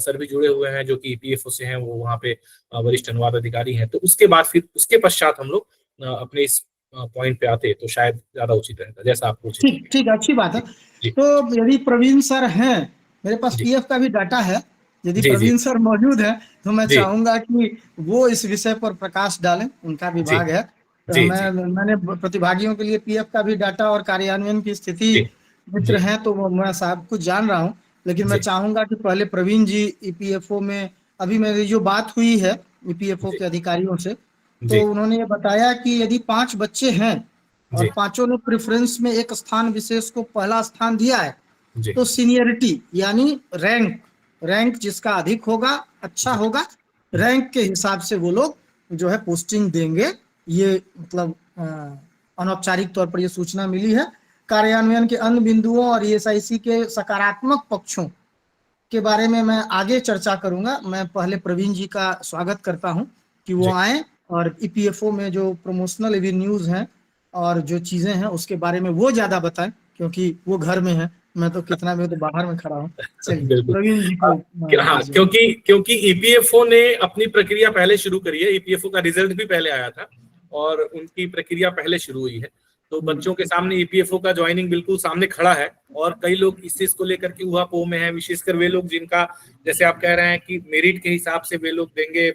सर भी जुड़े हुए हैं जो कि EPFO से हैं, वो वहाँ पे वरिष्ठ अनुवाद अधिकारी हैं। तो उसके बाद फिर उसके पश्चात हम लोग अपने इस पॉइंट पे आते तो शायद ज्यादा उचित रहता, जैसा आप पूछे। ठीक ठीक, अच्छी बात है। जी, तो यदि प्रवीण सर हैं, मेरे पास जी, पीएफ का भी डाटा है, यदि जी, जी, प्रवीण सर मौजूद है तो मैं जी, चाहूंगा कि वो इस विषय पर प्रकाश डालें, उनका जी, विभाग है। तो जी, जी, मैंने प्रतिभागियों के लिए पीएफ का भी डाटा और कार्यान्वयन की स्थिति जी, मित्र जी, हैं, तो मैं सब कुछ जान रहा हूँ। लेकिन मैं जी, चाहूंगा कि पहले प्रवीण जी EPFO में, अभी मेरी जो बात हुई है EPFO जी, के अधिकारियों से, तो जी, उन्होंने ये बताया कि यदि 5 बच्चे हैं और जी, पांचों ने प्रेफरेंस में एक स्थान विशेष को पहला स्थान दिया है, जी, तो सीनियरिटी यानी रैंक जिसका अधिक होगा, अच्छा जी, होगा, रैंक के हिसाब से वो लोग जो है पोस्टिंग देंगे। ये मतलब अनौपचारिक तौर पर ये सूचना मिली है। कार्यान्वयन के अन्य बिंदुओं और ESIC के सकारात्मक पक्षों के बारे में मैं आगे चर्चा करूंगा। मैं पहले प्रवीण जी का स्वागत करता हूं कि वो जी। आए और EPFO में जो प्रमोशनल एवेन्यूज हैं और जो चीजें हैं उसके बारे में वो ज्यादा बताएं, क्योंकि वो घर में है, मैं तो कितना भी तो बाहर में खड़ा हूँ। चलिए बिल्कुल। प्रवीण जी को हाँ, दीजिए। क्योंकि EPFO ने अपनी प्रक्रिया पहले शुरू करी है, EPFO का रिजल्ट भी पहले आया था और उनकी प्रक्रिया पहले शुरू हुई है। तो बच्चों के सामने EPFO का ज्वाइनिंग बिल्कुल सामने खड़ा है और कई लोग इस चीज को लेकर के उहापोह में है, विशेषकर वे लोग जिनका, जैसे आप कह रहे हैं कि मेरिट के हिसाब से वे लोग देंगे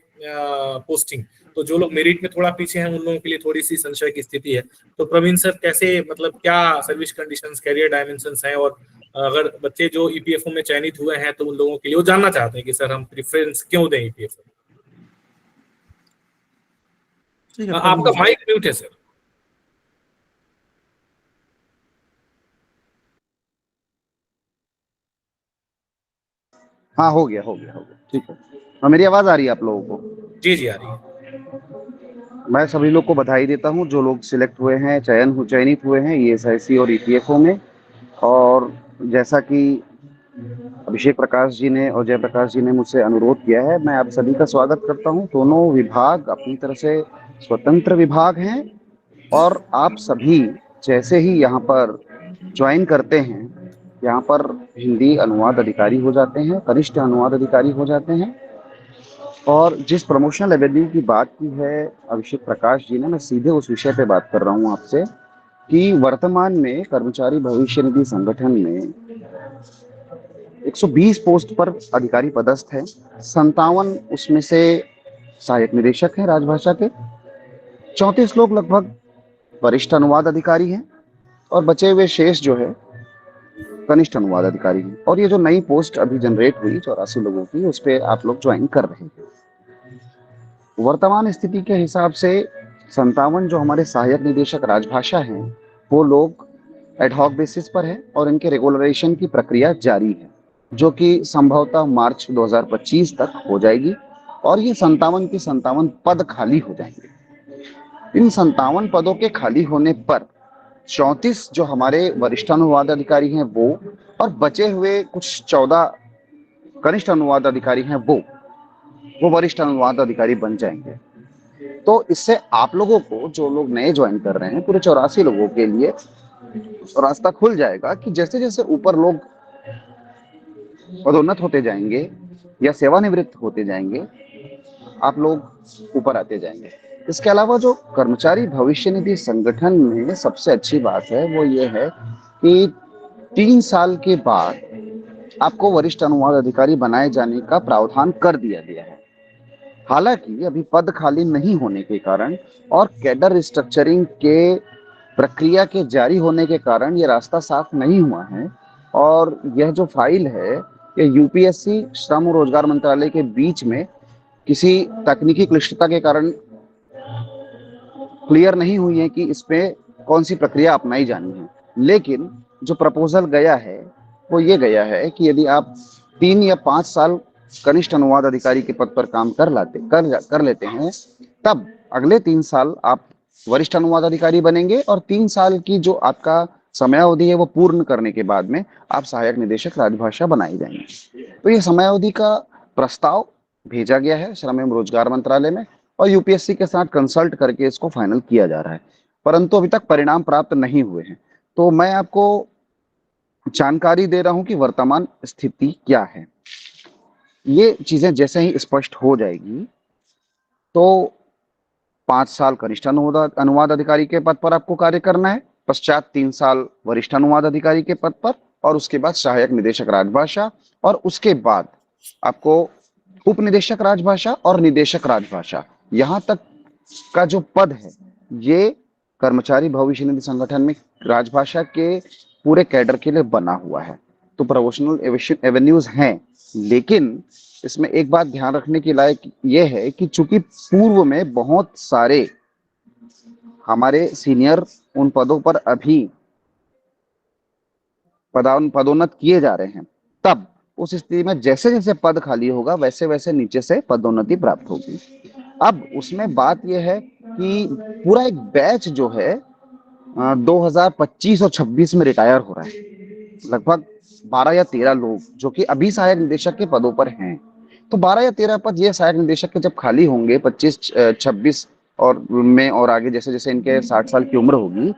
पोस्टिंग, तो जो लोग मेरिट में थोड़ा पीछे हैं उन लोगों के लिए थोड़ी सी संशय की स्थिति है। तो प्रवीण सर कैसे, मतलब क्या सर्विस कंडीशंस, कैरियर डायमेंशंस हैं, और अगर बच्चे जो EPFO में चयनित हुए हैं तो उन लोगों के लिए वो जानना चाहते हैं कि सर हम प्रेफरेंस क्यों दें EPFO। ठीक है प्रवीण आपका जी। माइक म्यूट है सर। हाँ, हो गया, ठीक है। और मेरी आवाज आ रही है आप लोगों को? जी जी, आ रही है। मैं सभी लोग को बधाई देता हूँ जो लोग सिलेक्ट हुए हैं, चयनित हुए हैं ESIC और EPFO में। और जैसा कि अभिषेक प्रकाश जी ने और जयप्रकाश जी ने मुझसे अनुरोध किया है, मैं आप सभी का स्वागत करता हूँ। दोनों विभाग अपनी तरह से स्वतंत्र विभाग हैं और आप सभी जैसे ही यहाँ पर ज्वाइन करते हैं, यहाँ पर हिंदी अनुवाद अधिकारी हो जाते हैं, वरिष्ठ अनुवाद अधिकारी हो जाते हैं। और जिस प्रमोशनल एवेन्यू की बात की है अभिषेक प्रकाश जी ने, मैं सीधे उस विषय पे बात कर रहा हूँ आपसे कि वर्तमान में कर्मचारी भविष्य निधि संगठन में 120 पोस्ट पर अधिकारी पदस्थ हैं। 57 उसमें से सहायक निदेशक हैं राजभाषा के, 34 लोग लगभग वरिष्ठ अनुवाद अधिकारी हैं और बचे हुए शेष जो है कनिष्ठ अनुवाद अधिकारी हैं। और ये जो नई पोस्ट अभी जनरेट हुई 84 लोगों की, उस पे आप लोग ज्वाइन कर रहे हैं। वर्तमान स्थिति के हिसाब से 57 जो हमारे सहायक निदेशक राजभाषा हैं वो लोग एडहॉक बेसिस पर है और इनके रेगुलराइजेशन की प्रक्रिया जारी है, जो कि संभवतः मार्च 2025 तक हो जाएगी और ये 57 के 57 पद खाली हो जाएंगे। इन 57 पदों के खाली होने पर 34 जो हमारे वरिष्ठ अनुवाद अधिकारी हैं वो और बचे हुए कुछ 14 कनिष्ठ अनुवाद अधिकारी हैं वो वरिष्ठ अनुवाद अधिकारी बन जाएंगे। तो इससे आप लोगों को, जो लोग नए ज्वाइन कर रहे हैं, पूरे 84 लोगों के लिए रास्ता खुल जाएगा कि जैसे जैसे ऊपर लोग पदोन्नत होते जाएंगे या सेवानिवृत्त होते जाएंगे, आप लोग ऊपर आते जाएंगे। इसके अलावा जो कर्मचारी भविष्य निधि संगठन में सबसे अच्छी बात है वो ये है कि 3 साल के बाद आपको वरिष्ठ अनुवाद अधिकारी बनाए जाने का प्रावधान कर दिया गया है। हालांकि अभी पद खाली नहीं होने के कारण और कैडर रिस्ट्रक्चरिंग के प्रक्रिया के जारी होने के कारण ये रास्ता साफ नहीं हुआ है और यह जो फाइल है ये यूपीएससी, श्रम और रोजगार मंत्रालय के बीच में किसी तकनीकी क्लिष्टता के कारण क्लियर नहीं हुई है कि इस पे कौन सी प्रक्रिया अपनाई जानी है। लेकिन जो प्रपोजल गया है वो ये गया है कि यदि आप 3 या 5 साल कनिष्ठ अनुवाद अधिकारी के पद पर काम कर लेते हैं, तब अगले 3 साल आप वरिष्ठ अनुवाद अधिकारी बनेंगे और 3 साल की जो आपका समयावधि है वो पूर्ण करने के बाद में आप सहायक निदेशक राजभाषा बनाए जाएंगे। तो ये समयावधि का प्रस्ताव भेजा गया है श्रम एवं रोजगार मंत्रालय में और यूपीएससी के साथ कंसल्ट करके इसको फाइनल किया जा रहा है, परंतु अभी तक परिणाम प्राप्त नहीं हुए हैं। तो मैं आपको जानकारी दे रहा हूं कि वर्तमान स्थिति क्या है। ये चीजें जैसे ही स्पष्ट हो जाएगी तो 5 साल कनिष्ठ अनुवाद अधिकारी के पद पर आपको कार्य करना है, पश्चात 3 साल वरिष्ठ अनुवाद अधिकारी के पद पर और उसके बाद सहायक निदेशक राजभाषा और उसके बाद आपको उप निदेशक राजभाषा और निदेशक राजभाषा, यहाँ तक का जो पद है ये कर्मचारी भविष्य निधि संगठन में राजभाषा के पूरे कैडर के लिए बना हुआ है। तो प्रोफेशनल एवेन्यूज हैं, लेकिन इसमें एक बात ध्यान रखने की लायक ये है कि चूंकि पूर्व में बहुत सारे हमारे सीनियर उन पदों पर अभी पदोन्नत किए जा रहे हैं, तब उस स्थिति में जैसे जैसे पद खाली होगा वैसे वैसे नीचे से पदोन्नति प्राप्त होगी। अब उसमें बात यह है कि पूरा एक बैच जो है 2025 और 26 में रिटायर हो रहा है, लगभग 12 या 13 लोग जो कि अभी सहायक निदेशक के पदों पर हैं। तो 12 या 13 पद ये सहायक निदेशक के जब खाली होंगे 25, 26 और में और आगे जैसे जैसे इनके 60 साल की उम्र होगी,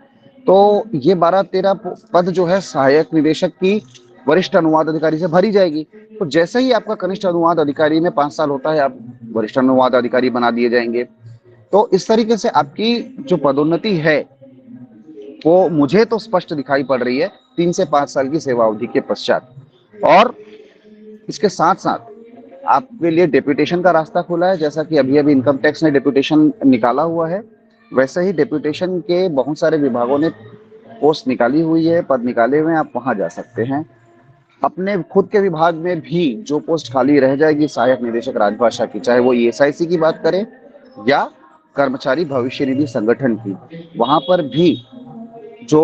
तो ये 12-13 पद जो है सहायक निदेशक की वरिष्ठ अनुवाद अधिकारी से भरी जाएगी। तो जैसे ही आपका कनिष्ठ अनुवाद अधिकारी में 5 साल होता है, आप वरिष्ठ अनुवाद अधिकारी बना दिए जाएंगे। तो इस तरीके से आपकी जो पदोन्नति है वो मुझे तो स्पष्ट दिखाई पड़ रही है 3 से 5 साल की सेवा अवधि के पश्चात। और इसके साथ साथ आपके लिए डेप्यूटेशन का रास्ता खुला है, जैसा कि अभी अभी इनकम टैक्स ने डेप्यूटेशन निकाला हुआ है, वैसे ही डेप्यूटेशन के बहुत सारे विभागों ने पोस्ट निकाली हुई है, पद निकाले हुए हैं, आप वहां जा सकते हैं। अपने खुद के विभाग में भी जो पोस्ट खाली रह जाएगी सहायक निदेशक राजभाषा की, चाहे वो ईएसआईसी की बात करें या कर्मचारी भविष्य निधि संगठन की, वहां पर भी जो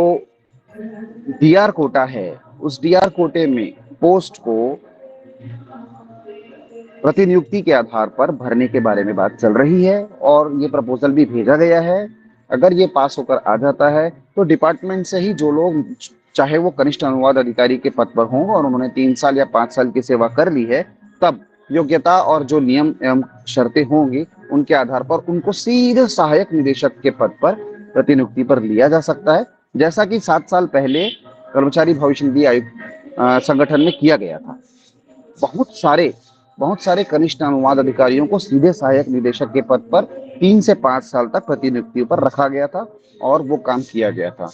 डीआर कोटा है उस डीआर कोटे में पोस्ट को प्रतिनियुक्ति के आधार पर भरने के बारे में बात चल रही है और ये प्रपोजल भी भेजा गया है। अगर ये पास होकर आ जाता है तो डिपार्टमेंट से ही जो लोग, चाहे वो कनिष्ठ अनुवाद अधिकारी के पद पर हों और उन्होंने 3 साल या 5 साल की सेवा कर ली है, तब योग्यता और जो नियम एवं शर्तें होंगी उनके आधार पर उनको सीधे सहायक निदेशक के पद पर प्रतिनियुक्ति पर लिया जा सकता है, जैसा कि 7 साल पहले कर्मचारी भविष्य निधि आयोग संगठन में किया गया था। बहुत सारे कनिष्ठ अनुवाद अधिकारियों को सीधे सहायक निदेशक के पद पर 3 से 5 साल तक प्रतिनियुक्ति पर रखा गया था और वो काम किया गया था।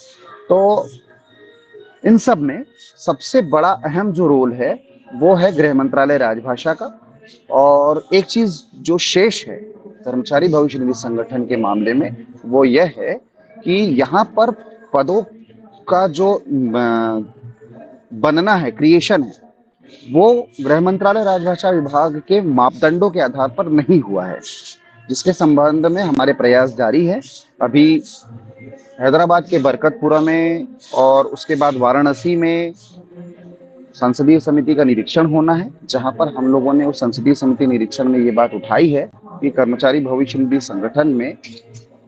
तो इन सब में सबसे बड़ा अहम जो रोल है वो है गृह मंत्रालय राजभाषा का। और एक चीज जो शेष है कर्मचारी भविष्य निधि संगठन के मामले में वो यह है कि यहाँ पर पदों का जो बनना है, क्रिएशन है, वो गृह मंत्रालय राजभाषा विभाग के मापदंडों के आधार पर नहीं हुआ है, जिसके संबंध में हमारे प्रयास जारी है। अभी हैदराबाद के बरकतपुरा में और उसके बाद वाराणसी में संसदीय समिति का निरीक्षण होना है, जहां पर हम लोगों ने उस संसदीय समिति निरीक्षण में ये बात उठाई है कि कर्मचारी भविष्य निधि संगठन में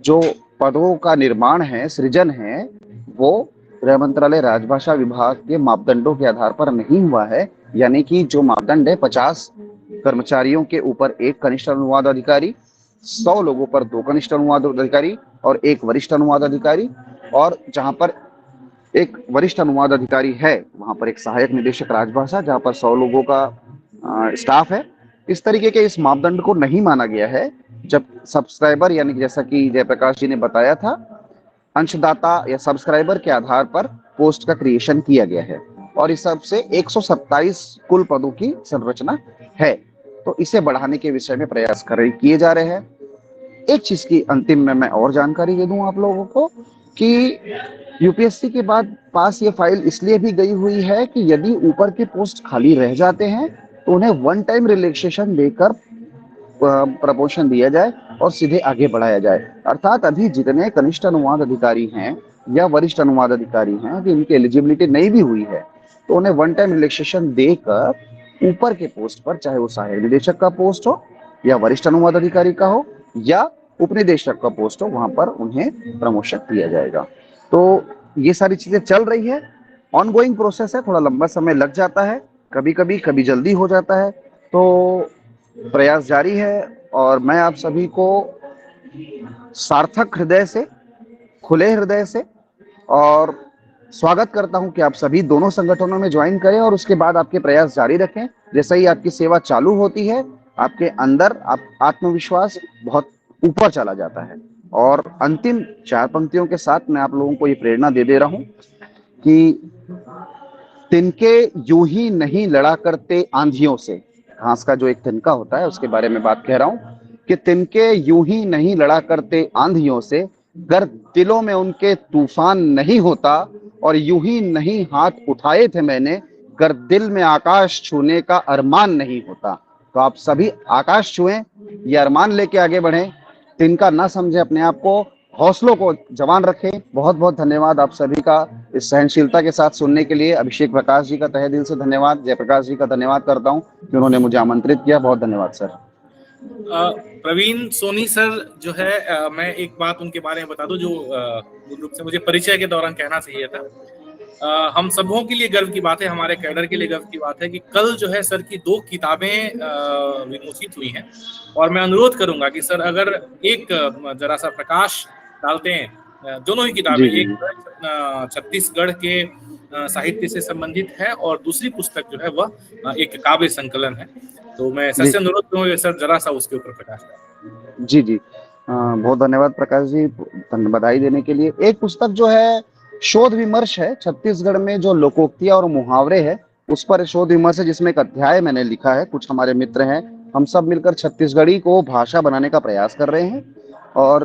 जो पदों का निर्माण है, सृजन है, वो गृह मंत्रालय राजभाषा विभाग के मापदंडों के आधार पर नहीं हुआ है। यानी कि जो मापदंड है 50 कर्मचारियों के ऊपर 1 कनिष्ठ अनुवाद अधिकारी, 100 लोगों पर 2 कनिष्ठ अनुवाद अधिकारी और 1 वरिष्ठ अनुवाद अधिकारी, और जहां पर एक वरिष्ठ अनुवाद अधिकारी है वहां पर एक सहायक निदेशक राजभाषा, जहां पर 100 लोगों का स्टाफ है। इस तरीके के इस मापदंड को नहीं माना गया है। जब सब्सक्राइबर यानी जैसा कि जयप्रकाश जी ने बताया था, अंशदाता या सब्सक्राइबर के आधार पर पोस्ट का क्रिएशन किया गया है और इस सब से 127 कुल पदों की संरचना है। तो इसे बढ़ाने के विषय में प्रयास किए जा रहे हैं। एक चीज की अंतिम में मैं और जानकारी दे दूं आप लोगों को कि यूपीएससी के बाद पास ये फाइल इसलिए भी गई हुई है कि यदि ऊपर के पोस्ट खाली रह जाते हैं तो उन्हें वन टाइम रिलैक्सेशन देकर प्रमोशन दिया जाए और सीधे आगे बढ़ाया जाए। अर्थात अभी जितने कनिष्ठ अनुवाद अधिकारी हैं या वरिष्ठ अनुवाद अधिकारी हैं कि इनकी एलिजिबिलिटी नहीं भी हुई है, तो उन्हें वन टाइम रिलैक्सेशन देकर ऊपर के पोस्ट पर, चाहे वो सहायक निदेशक का पोस्ट हो या वरिष्ठ अनुवाद अधिकारी का हो या उपनिदेशक का पोस्ट हो, वहां पर उन्हें प्रमोशन दिया जाएगा। तो ये सारी चीजें चल रही है, ऑनगोइंग प्रोसेस है, थोड़ा लंबा समय लग जाता है, कभी जल्दी हो जाता है, तो प्रयास जारी है। और मैं आप सभी को सार्थक हृदय से, खुले हृदय से और स्वागत करता हूं कि आप सभी दोनों संगठनों में ज्वाइन करें और उसके बाद आपके प्रयास जारी रखें। जैसे ही आपकी सेवा चालू होती है, आपके अंदर आत्मविश्वास बहुत ऊपर चला जाता है। और अंतिम 4 पंक्तियों के साथ मैं आप लोगों को ये प्रेरणा दे रहा हूं कि तिनके यूं ही नहीं लड़ा करते आंधियों से। घास का जो एक तिनका होता है उसके बारे में बात कह रहा हूं कि तिनके यूं ही नहीं लड़ा करते आंधियों से, गर दिलों में उनके तूफान नहीं होता, और यूं ही नहीं हाथ उठाए थे मैंने, गर दिल में आकाश छूने का अरमान नहीं होता। तो आप सभी आकाश छुएं, ये अरमान लेके आगे बढ़ें, तिनका ना समझे अपने आप को, हौसलों को जवान रखें। बहुत बहुत धन्यवाद आप सभी का इस सहनशीलता के साथ सुनने के लिए। अभिषेक प्रकाश जी का तहे दिल से धन्यवाद, जयप्रकाश जी का धन्यवाद करता हूं कि उन्होंने मुझे आमंत्रित किया। बहुत धन्यवाद सर। प्रवीण सोनी सर जो है, मैं एक बात उनके बारे में बता दूं जो मूल रूप से मुझे परिचय के दौरान कहना चाहिए था। हम सबों के लिए गर्व की बात है, हमारे कैडर के लिए गर्व की बात है कि कल जो है सर की 2 किताबें विमोचित हुई हैं, और मैं अनुरोध करूंगा कि सर अगर एक जरा सा प्रकाश डालते हैं दोनों ही किताबें। एक छत्तीसगढ़ के साहित्य से संबंधित है और दूसरी पुस्तक जो है वह एक काव्य संकलन है। तो मैं सर से अनुरोध करूंगा सर जरा सा उसके ऊपर प्रकाश डालें। जी बहुत धन्यवाद प्रकाश जी, बधाई देने के लिए। एक पुस्तक जो है शोध विमर्श है, छत्तीसगढ़ में जो लोकोक्तियां और मुहावरे है उस पर शोध विमर्श है, जिसमें एक अध्याय मैंने लिखा है। कुछ हमारे मित्र हैं, हम सब मिलकर छत्तीसगढ़ी को भाषा बनाने का प्रयास कर रहे हैं, और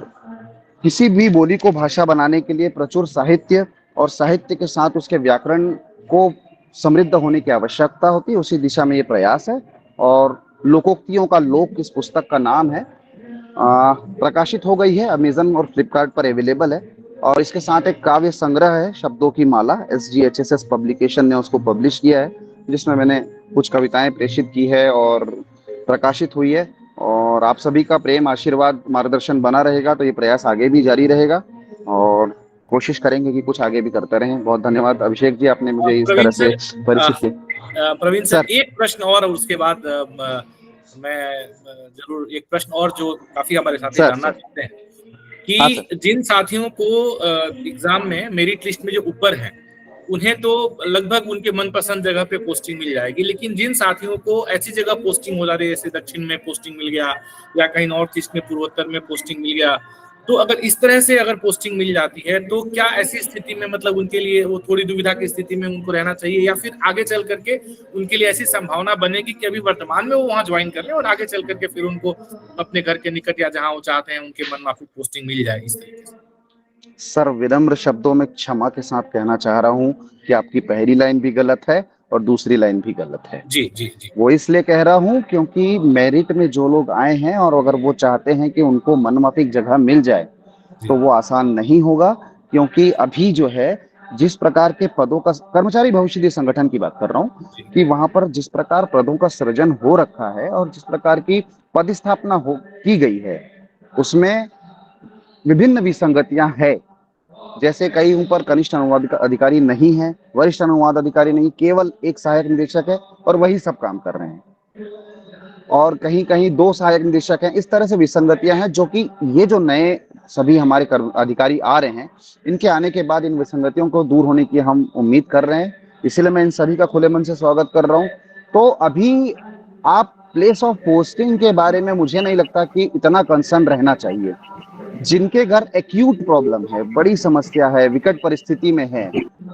किसी भी बोली को भाषा बनाने के लिए प्रचुर साहित्य और साहित्य के साथ उसके व्याकरण को समृद्ध होने की आवश्यकता होती है। उसी दिशा में ये प्रयास है, और लोकोक्तियों का लोक इस पुस्तक का नाम है। प्रकाशित हो गई है, अमेजन और फ्लिपकार्ट पर अवेलेबल है। और इसके साथ एक काव्य संग्रह है, शब्दों की माला, SGHSS पब्लिकेशन ने उसको पब्लिश किया है, जिसमें मैंने कुछ कविताएं प्रेषित की है और प्रकाशित हुई है। और आप सभी का प्रेम, आशीर्वाद, मार्गदर्शन बना रहेगा तो ये प्रयास आगे भी जारी रहेगा, और कोशिश करेंगे कि कुछ आगे भी करते रहें। बहुत धन्यवाद अभिषेक जी, आपने मुझे इस तरह से परिचित किया। प्रवीण सर एक प्रश्न और उसके बाद मैं जरूर एक प्रश्न और जो काफी हमारे साथी जानना चाहते हैं कि जिन साथियों को एग्जाम में मेरिट लिस्ट में जो ऊपर हैं उन्हें तो लगभग उनके मनपसंद जगह पे पोस्टिंग मिल जाएगी, लेकिन जिन साथियों को ऐसी जगह पोस्टिंग हो जा रही है जैसे दक्षिण में पोस्टिंग मिल गया या कहीं नॉर्थ ईस्ट में पूर्वोत्तर में पोस्टिंग मिल गया, तो अगर इस तरह से अगर पोस्टिंग मिल जाती है तो क्या ऐसी स्थिति में मतलब उनके लिए वो थोड़ी दुविधा की स्थिति में उनको रहना चाहिए, या फिर आगे चल करके उनके लिए ऐसी संभावना बनेगी कि अभी वर्तमान में वो वहां ज्वाइन कर लें और आगे चल करके फिर उनको अपने घर के निकट या जहां वो चाहते हैं उनके मनमाफिक पोस्टिंग मिल जाए इस तरीके से? सर, विनम्र शब्दों में क्षमा के साथ कहना चाह रहा हूं कि आपकी पहली लाइन भी गलत है और दूसरी लाइन भी गलत है। जी जी जी। वो इसलिए कह रहा हूं क्योंकि मेरिट में जो लोग आए हैं और अगर वो चाहते हैं कि उनको मनमाफिक जगह मिल जाए तो वो आसान नहीं होगा, क्योंकि अभी जो है जिस प्रकार के पदों का, कर्मचारी भविष्य निधि संगठन की बात कर रहा हूं, कि वहां पर जिस प्रकार पदों का सृजन हो रखा है और जिस प्रकार की पद स्थापना हो की गई है उसमें विभिन्न विसंगतियां है। जैसे कई ऊपर कनिष्ठ अनुवाद अधिकारी नहीं है, वरिष्ठ अनुवाद अधिकारी नहीं, केवल एक सहायक निदेशक है और वही सब काम कर रहे हैं, और कहीं कहीं 2 सहायक निदेशक हैं। इस तरह से विसंगतियां हैं, जो कि ये जो नए सभी हमारे अधिकारी आ रहे हैं, इनके आने के बाद इन विसंगतियों को दूर होने की हम उम्मीद कर रहे हैं। इसलिए मैं इन सभी का खुले मन से स्वागत कर रहा हूं। तो अभी आप प्लेस ऑफ पोस्टिंग के बारे में मुझे नहीं लगता कि इतना कंसर्न रहना चाहिए। जिनके घर एक्यूट प्रॉब्लम है, बड़ी समस्या है, विकट परिस्थिति में है,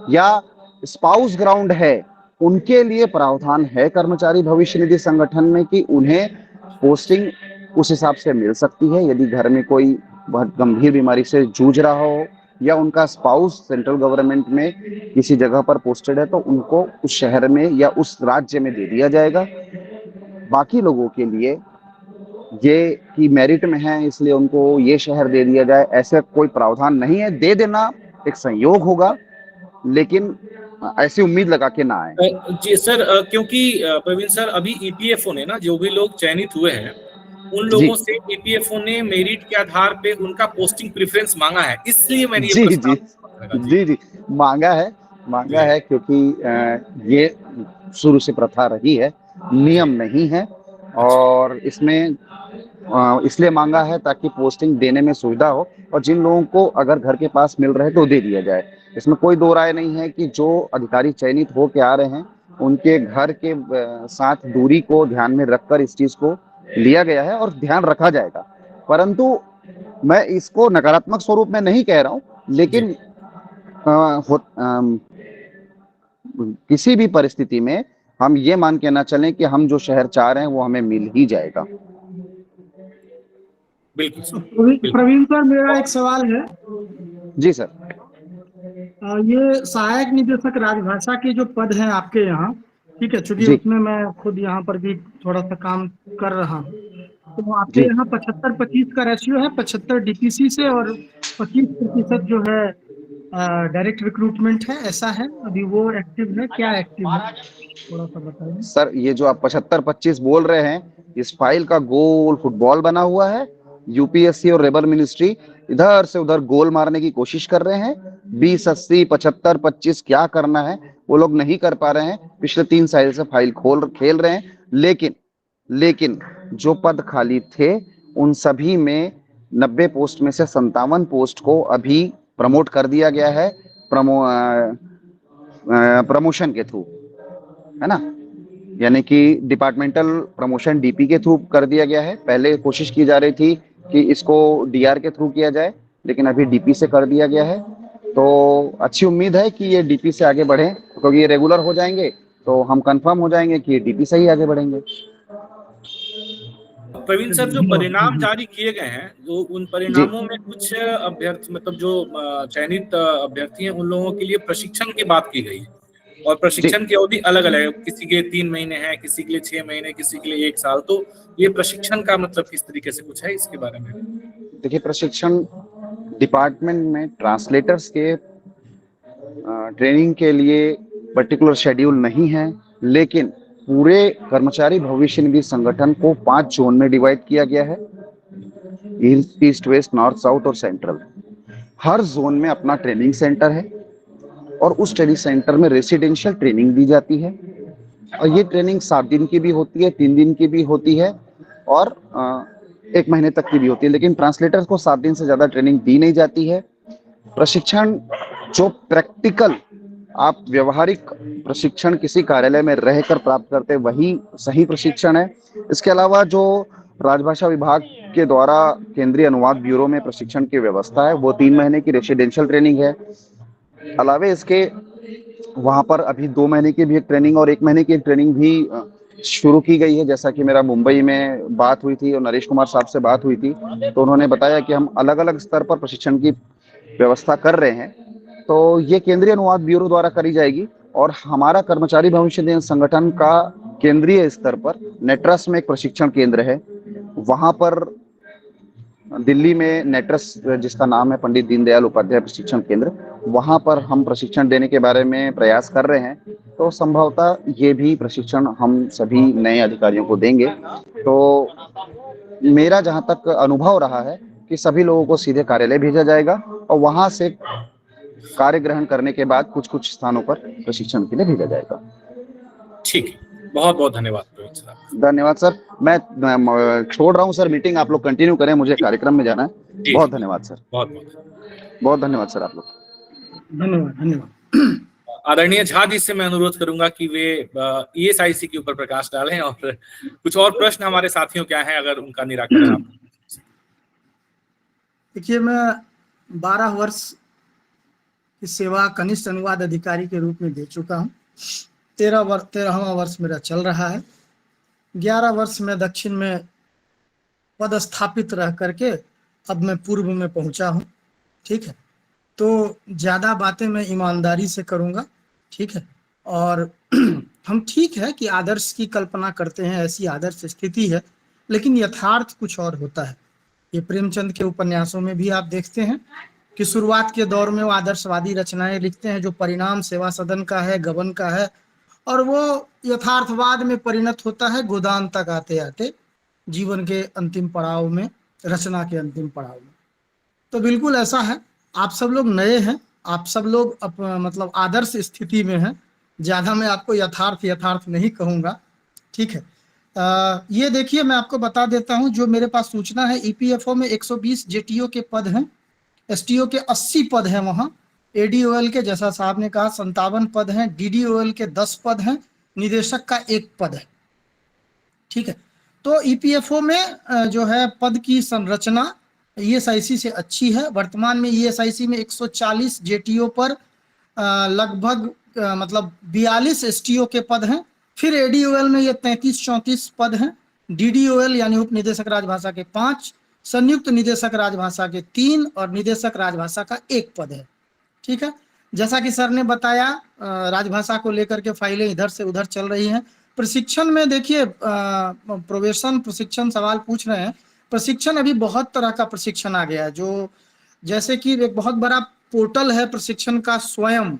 या स्पाउस ग्राउंड है, उनके लिए प्रावधान है कर्मचारी भविष्य निधि संगठन में कि उन्हें पोस्टिंग उस हिसाब से मिल सकती है। यदि घर में कोई बहुत गंभीर बीमारी से जूझ रहा हो या उनका स्पाउस सेंट्रल गवर्नमेंट में किसी जगह पर पोस्टेड है तो उनको उस शहर में या उस राज्य में दे दिया जाएगा। बाकी लोगों के लिए ये कि मेरिट में है इसलिए उनको ये शहर दे दिया जाए, ऐसे कोई प्रावधान नहीं है। दे देना एक संयोग होगा, लेकिन ऐसी उम्मीद लगा के ना आए। जी सर, क्योंकि प्रवीण सर अभी ईपीएफओ ने ना जो भी लोग चयनित हुए हैं उन लोगों से ईपीएफओ ने मेरिट के आधार पे उनका पोस्टिंग प्रेफरेंस मांगा है, इसलिए मैंने ये प्रश्न जी मांगा है क्योंकि ये शुरू से प्रथा रही है, नियम नहीं है, और इसमें इसलिए मांगा है ताकि पोस्टिंग देने में सुविधा हो और जिन लोगों को अगर घर के पास मिल रहे तो दे दिया जाए। इसमें कोई दो राय नहीं है कि जो अधिकारी चयनित होके आ रहे हैं उनके घर के साथ दूरी को ध्यान में रखकर इस चीज को लिया गया है और ध्यान रखा जाएगा। परंतु मैं इसको नकारात्मक स्वरूप में नहीं कह रहा हूं, लेकिन किसी भी परिस्थिति में हम ये मान के ना चलें कि हम जो शहर चाह रहे हैं वो हमें मिल ही जाएगा। बिल्कुल। प्रवीण सर, मेरा एक सवाल है। जी सर। ये सहायक निदेशक राजभाषा के जो पद हैं आपके यहाँ, ठीक है, चूंकि उसमें मैं खुद यहाँ पर भी थोड़ा सा काम कर रहा हूँ, तो आपके यहाँ 75-25 का रेशियो है, 75 डीपीसी से और 25% जो है डायरेक्ट रिक्रूटमेंट है, ऐसा है? अभी वो एक्टिव है, क्या एक्टिव है, थोड़ा सा बताइए सर। ये जो आप 75-25 बोल रहे हैं, इस फाइल का गोल फुटबॉल बना हुआ है। यूपीएससी और रेबल मिनिस्ट्री इधर से उधर गोल मारने की कोशिश कर रहे हैं। 20, 80, 75, 25 क्या करना है वो लोग नहीं कर पा रहे हैं। पिछले 3 साल से फाइल खेल रहे हैं, लेकिन जो पद खाली थे उन सभी में 90 पोस्ट में से 57 पोस्ट को अभी प्रमोट कर दिया गया है, प्रमोशन के थ्रू, है ना, यानी कि डिपार्टमेंटल प्रमोशन डीपी के थ्रू कर दिया गया है। पहले कोशिश की जा रही थी कि इसको डीआर के थ्रू किया जाए, लेकिन अभी डीपी से कर दिया गया है। तो अच्छी उम्मीद है कि ये डीपी से आगे बढ़े, क्योंकि ये रेगुलर हो जाएंगे तो हम कंफर्म हो जाएंगे कि ये डीपी से ही आगे बढ़ेंगे। प्रवीण सर, जो परिणाम जारी किए गए हैं, जो उन परिणामों में कुछ अभ्यर्थी मतलब जो चयनित अभ्यर्थी हैं उन लोगों के लिए प्रशिक्षण की बात की गई है, और प्रशिक्षण की अवधि अलग अलग है, किसी के 3 महीने है, किसी के लिए 6 महीने, किसी के लिए 1 साल। तो ये प्रशिक्षण का मतलब किस तरीके से कुछ है इसके बारे में? देखिए, प्रशिक्षण डिपार्टमेंट में ट्रांसलेटर्स के ट्रेनिंग के लिए पर्टिकुलर शेड्यूल नहीं है, लेकिन पूरे कर्मचारी भविष्य निधि संगठन को 5 जोन में डिवाइड किया गया है, ईस्ट, वेस्ट, नॉर्थ, साउथ और सेंट्रल। हर जोन में अपना ट्रेनिंग सेंटर है और उस ट्रेनिंग सेंटर में रेसिडेंशियल ट्रेनिंग दी जाती है, और ये ट्रेनिंग 7 दिन की भी होती है, 3 दिन की भी होती है और 1 महीने तक की भी होती है। लेकिन ट्रांसलेटर्स को 7 दिन से ज्यादा ट्रेनिंग दी नहीं जाती है। प्रशिक्षण जो प्रैक्टिकल आप व्यवहारिक प्रशिक्षण किसी कार्यालय में रहकर प्राप्त करते वही सही प्रशिक्षण है। इसके अलावा जो राजभाषा विभाग के द्वारा केंद्रीय अनुवाद ब्यूरो में प्रशिक्षण की व्यवस्था है। वो 3 महीने की रेसिडेंशियल ट्रेनिंग है। अलावे इसके वहाँ पर अभी 2 महीने की भी एक ट्रेनिंग और 1 महीने की एक ट्रेनिंग भी शुरू की गई है। जैसा कि मेरा मुंबई में बात हुई थी और नरेश कुमार साहब से बात हुई थी, तो उन्होंने बताया कि हम अलग अलग स्तर पर प्रशिक्षण की व्यवस्था कर रहे हैं। तो ये केंद्रीय अनुवाद ब्यूरो द्वारा करी जाएगी और हमारा कर्मचारी भविष्य निधि संगठन का केंद्रीय स्तर पर नेट्रस में एक प्रशिक्षण केंद्र है। वहां पर दिल्ली में नेट्रस, जिसका नाम है पंडित दीनदयाल उपाध्याय प्रशिक्षण केंद्र, वहां पर हम प्रशिक्षण देने के बारे में प्रयास कर रहे हैं। तो संभवतः ये भी प्रशिक्षण हम सभी नए अधिकारियों को देंगे। तो मेरा जहां तक अनुभव रहा है कि सभी लोगों को सीधे कार्यालय भेजा जाएगा और वहां से कार्य ग्रहण करने के बाद कुछ कुछ स्थानों पर प्रशिक्षण के लिए भेजा जाएगा। ठीक है, बहुत बहुत धन्यवाद प्रवीण साहब। धन्यवाद सर। मैं छोड़ रहा हूँ सर मीटिंग, आप लोग कंटिन्यू करें, मुझे कार्यक्रम में जाना है। जी, बहुत जी। धन्यवाद सर। बहुत बहुत बहुत धन्यवाद सर आप लोग। धन्यवाद धन्यवाद। आदरणीय झा जी से मैं अनुरोध करूंगा कि वे ESIC के ऊपर प्रकाश डालें और कुछ और प्रश्न हमारे साथियों क्या है, अगर उनका निराकरण आप। देखिए, मैं 12 वर्ष की सेवा कनिष्ठ अनुवाद अधिकारी के रूप में दे चुका हूँ। 13वां वर्ष मेरा चल रहा है। 11 वर्ष में दक्षिण में पदस्थापित रह करके अब मैं पूर्व में पहुंचा हूँ। ठीक है, तो ज़्यादा बातें मैं ईमानदारी से करूँगा। ठीक है, और हम ठीक है कि आदर्श की कल्पना करते हैं, ऐसी आदर्श स्थिति है, लेकिन यथार्थ कुछ और होता है। ये प्रेमचंद के उपन्यासों में भी आप देखते हैं कि शुरुआत के दौर में वो आदर्शवादी रचनाएं लिखते हैं जो परिणाम सेवा सदन का है, गबन का है, और वो यथार्थवाद में परिणत होता है गोदान तक आते आते जीवन के अंतिम पड़ाव में, रचना के अंतिम पड़ाव में। तो बिल्कुल ऐसा है, आप सब लोग नए हैं, आप सब लोग मतलब आदर्श स्थिति में हैं। ज़्यादा मैं आपको यथार्थ नहीं कहूँगा। ठीक है, ये देखिए, मैं आपको बता देता हूँ जो मेरे पास सूचना है। EPFO में 120 JTO के पद हैं, STO के 80 पद हैं वहाँ, ADOL के, जैसा साहब ने कहा, 57 पद हैं, DDOL के 10 पद हैं, निदेशक का 1 पद है। ठीक है, तो EPFO में जो है पद की संरचना ESIC से अच्छी है। वर्तमान में ESIC में 140 JTO पर लगभग मतलब 42 STO के पद हैं। फिर ADOL में ये 33-34 पद हैं। DDOL यानी उप निदेशक राजभाषा के 5, संयुक्त निदेशक राजभाषा के 3 और निदेशक राजभाषा का 1 पद है। ठीक है, जैसा कि सर ने बताया, राजभाषा को लेकर के फाइलें इधर से उधर चल रही हैं। प्रशिक्षण में देखिए, प्रोबेशन प्रशिक्षण सवाल पूछ रहे हैं। प्रशिक्षण अभी बहुत तरह का प्रशिक्षण आ गया है, जो जैसे कि एक बहुत बड़ा पोर्टल है प्रशिक्षण का स्वयं,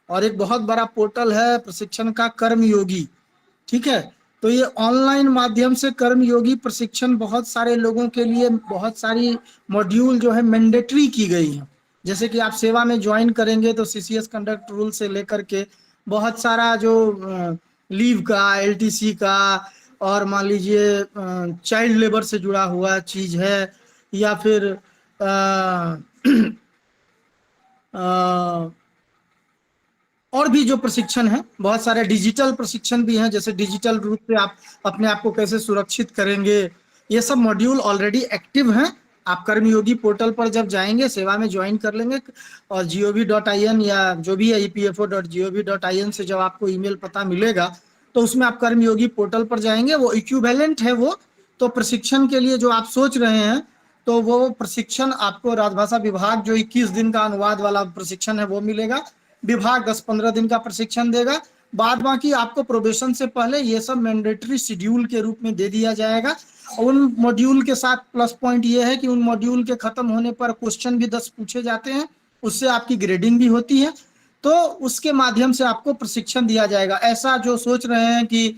और एक बहुत बड़ा पोर्टल है प्रशिक्षण का कर्मयोगी। ठीक है, तो ये ऑनलाइन माध्यम से कर्मयोगी प्रशिक्षण बहुत सारे लोगों के लिए बहुत सारी मॉड्यूल जो है मैंडेटरी की गई है। जैसे कि आप सेवा में ज्वाइन करेंगे तो CCS कंडक्ट रूल से लेकर के बहुत सारा जो लीव का, LTC का, और मान लीजिए चाइल्ड लेबर से जुड़ा हुआ चीज है, या फिर और भी जो प्रशिक्षण है, बहुत सारे डिजिटल प्रशिक्षण भी हैं। जैसे डिजिटल रूप से आप अपने आप को कैसे सुरक्षित करेंगे, ये सब मॉड्यूल ऑलरेडी एक्टिव हैं। आप कर्मयोगी पोर्टल पर जब जाएंगे, सेवा में ज्वाइन कर लेंगे, और gov.in या जो भी है EPFO.gov.in से जब आपको ईमेल पता मिलेगा, तो उसमें आप कर्मयोगी पोर्टल पर जाएंगे। वो इक्विवेलेंट है वो। तो प्रशिक्षण के लिए जो आप सोच रहे हैं, तो वो प्रशिक्षण आपको राजभाषा विभाग जो 21 दिन का अनुवाद वाला प्रशिक्षण है वो मिलेगा। विभाग 10-15 दिन का प्रशिक्षण देगा। बाद बाकी आपको प्रोबेशन से पहले ये सब मैंडेटरी शेड्यूल के रूप में दे दिया जाएगा। उन मॉड्यूल के साथ प्लस पॉइंट ये है कि उन मॉड्यूल के खत्म होने पर क्वेश्चन भी 10 पूछे जाते हैं, उससे आपकी ग्रेडिंग भी होती है। तो उसके माध्यम से आपको प्रशिक्षण दिया जाएगा। ऐसा जो सोच रहे हैं कि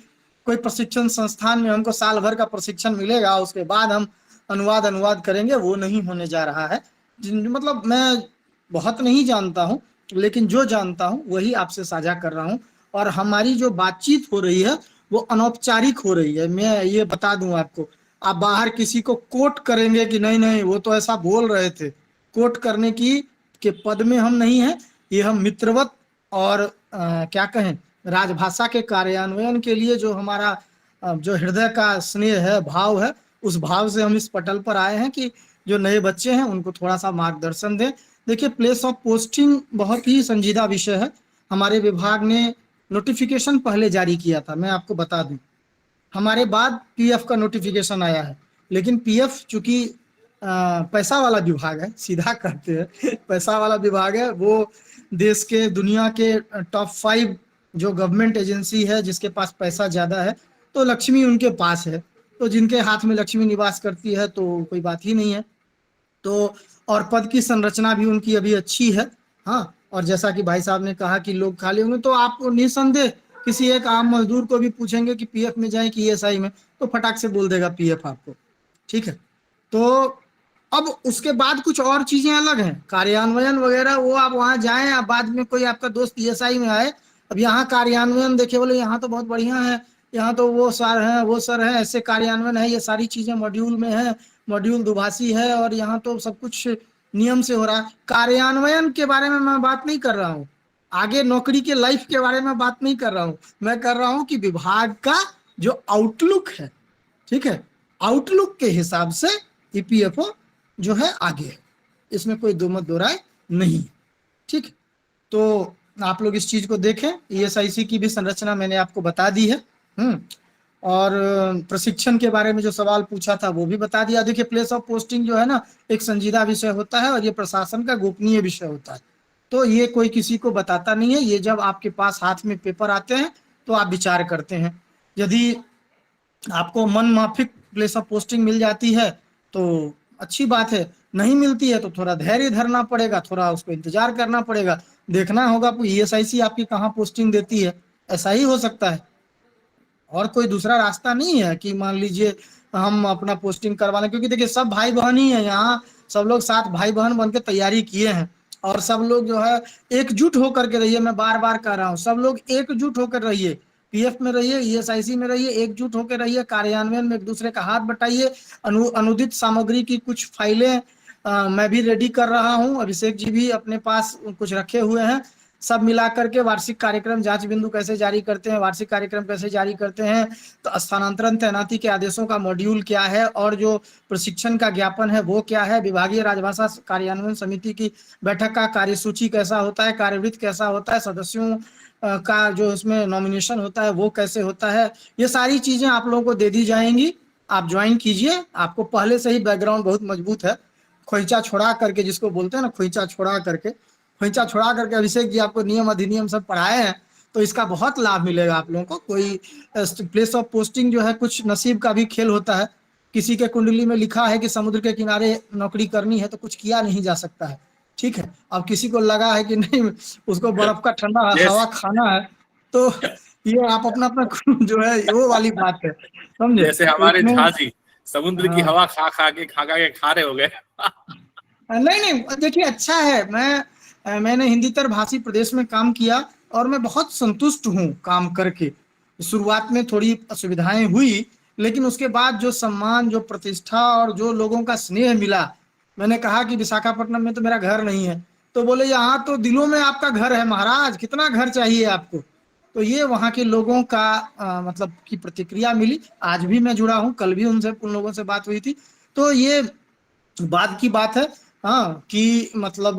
कोई प्रशिक्षण संस्थान में हमको साल भर का प्रशिक्षण मिलेगा, उसके बाद हम अनुवाद करेंगे, वो नहीं होने जा रहा है। मतलब मैं बहुत नहीं जानता हूँ, लेकिन जो जानता हूँ वही आपसे साझा कर रहा हूँ। और हमारी जो बातचीत हो रही है वो अनौपचारिक हो रही है। मैं ये बता दूं आपको, आप बाहर किसी को कोट करेंगे कि नहीं वो तो ऐसा बोल रहे थे, कोट करने की के पद में हम नहीं है। ये हम मित्रवत और क्या कहें, राजभाषा के कार्यान्वयन के लिए जो हमारा जो हृदय का स्नेह है, भाव है, उस भाव से हम इस पटल पर आए हैं कि जो नए बच्चे हैं उनको थोड़ा सा मार्गदर्शन दें। देखिए, प्लेस ऑफ पोस्टिंग बहुत ही संजीदा विषय है। हमारे विभाग ने नोटिफिकेशन पहले जारी किया था, मैं आपको बता दूं। हमारे बाद पीएफ का नोटिफिकेशन आया है, लेकिन पीएफ चूंकि पैसा वाला विभाग है, सीधा कहते हैं पैसा वाला विभाग है, वो देश के दुनिया के टॉप 5 जो गवर्नमेंट एजेंसी है जिसके पास पैसा ज्यादा है, तो लक्ष्मी उनके पास है। तो जिनके हाथ में लक्ष्मी निवास करती है तो कोई बात ही नहीं है। तो और पद की संरचना भी उनकी अभी अच्छी है। हाँ, और जैसा कि भाई साहब ने कहा कि लोग खाली होंगे, तो आप निसंदेह किसी एक आम मजदूर को भी पूछेंगे कि पीएफ में जाए कि ईएसआई में, तो फटाक से बोल देगा पीएफ आपको। ठीक है, तो अब उसके बाद कुछ और चीजें अलग हैं, कार्यान्वयन वगैरह, वो आप वहां जाएं, आप बाद में कोई आपका दोस्त ईएसआई में आए, अब यहाँ कार्यान्वयन देखे बोले यहाँ तो बहुत बढ़िया है, यहाँ तो वो सर है वो सर है, ऐसे कार्यान्वयन है, ये सारी चीजें मॉड्यूल में है, मॉड्यूल दुभाषी है, और यहाँ तो सब कुछ नियम से हो रहा है। कार्यान्वयन के बारे में मैं बात नहीं कर रहा हूँ, आगे नौकरी के लाइफ के बारे में बात नहीं कर रहा हूँ, मैं कर रहा हूँ कि विभाग का जो आउटलुक है, ठीक है, आउटलुक के हिसाब से ईपीएफओ जो है आगे है, इसमें कोई दो मत दो राय नहीं। ठीक है, तो आप लोग इस चीज को देखें। ईएसआईसी की भी संरचना मैंने आपको बता दी है। और प्रशिक्षण के बारे में जो सवाल पूछा था वो भी बता दिया। देखिए, प्लेस ऑफ पोस्टिंग जो है ना, एक संजीदा विषय होता है और ये प्रशासन का गोपनीय विषय होता है, तो ये कोई किसी को बताता नहीं है। ये जब आपके पास हाथ में पेपर आते हैं तो आप विचार करते हैं। यदि आपको मन माफिक प्लेस ऑफ पोस्टिंग मिल जाती है तो अच्छी बात है, नहीं मिलती है तो थोड़ा धैर्य धरना पड़ेगा, थोड़ा उसको इंतजार करना पड़ेगा, देखना होगा ईएसआईसी आपकी कहाँ पोस्टिंग देती है, ऐसा ही हो सकता है। और कोई दूसरा रास्ता नहीं है कि मान लीजिए हम अपना पोस्टिंग करवा लें, क्योंकि देखिए सब भाई बहन ही है यहाँ, सब लोग साथ भाई बहन बन के तैयारी किए हैं, और सब लोग जो है एकजुट होकर के रहिए। मैं बार बार कह रहा हूँ, सब लोग एकजुट होकर रहिए, पीएफ में रहिए, ईएसआईसी में रहिए, एकजुट होकर रहिए, कार्यान्वयन में एक दूसरे का हाथ बटाइए। अनुदित सामग्री की कुछ फाइलें मैं भी रेडी कर रहा हूँ, अभिषेक जी भी अपने पास कुछ रखे हुए हैं, सब मिला करके वार्षिक कार्यक्रम जांच बिंदु कैसे जारी करते हैं, वार्षिक कार्यक्रम कैसे जारी करते हैं, तो स्थानांतरण तैनाती के आदेशों का मॉड्यूल क्या है, और जो प्रशिक्षण का ज्ञापन है वो क्या है, विभागीय राजभाषा कार्यान्वयन समिति की बैठक का कार्यसूची कैसा होता है, कार्यवृत्त कैसा होता है, सदस्यों का जो उसमें नॉमिनेशन होता है वो कैसे होता है, ये सारी चीजें आप लोगों को दे दी जाएंगी। आप ज्वाइन कीजिए, आपको पहले से ही बैकग्राउंड बहुत मजबूत है, खोइचा छोड़ा करके जिसको बोलते हैं ना, खोइचा छोड़ा करके अभिषेक जी आपको नियम अधिनियम सब पढ़ाए हैं, तो इसका बहुत लाभ मिलेगा आप लोगों को। कोई प्लेस ऑफ पोस्टिंग जो है कुछ नसीब का भी खेल होता है, किसी के कुंडली में लिखा है कि समुद्र के किनारे नौकरी करनी है तो कुछ किया नहीं जा सकता है। ठीक है, अब किसी को लगा है कि नहीं उसको बर्फ का ठंडा हवा खाना है, तो ये आप अपना अपना जो है वो वाली बात है, समझे। जैसे हमारे झांसी समुद्र की हवा खा के खारे हो गए। नहीं, देखिए अच्छा है, मैंने हिंदीतर भाषी प्रदेश में काम किया और मैं बहुत संतुष्ट हूँ काम करके। शुरुआत में थोड़ी असुविधाएं हुई, लेकिन उसके बाद जो सम्मान, जो प्रतिष्ठा और जो लोगों का स्नेह मिला, मैंने कहा कि विशाखापट्टनम में तो मेरा घर नहीं है, तो बोले यहाँ तो दिलों में आपका घर है महाराज, कितना घर चाहिए आपको। तो ये वहाँ के लोगों का मतलब की प्रतिक्रिया मिली। आज भी मैं जुड़ा हूँ, कल भी उन लोगों से बात हुई थी, तो ये बाद की बात है। हाँ, कि मतलब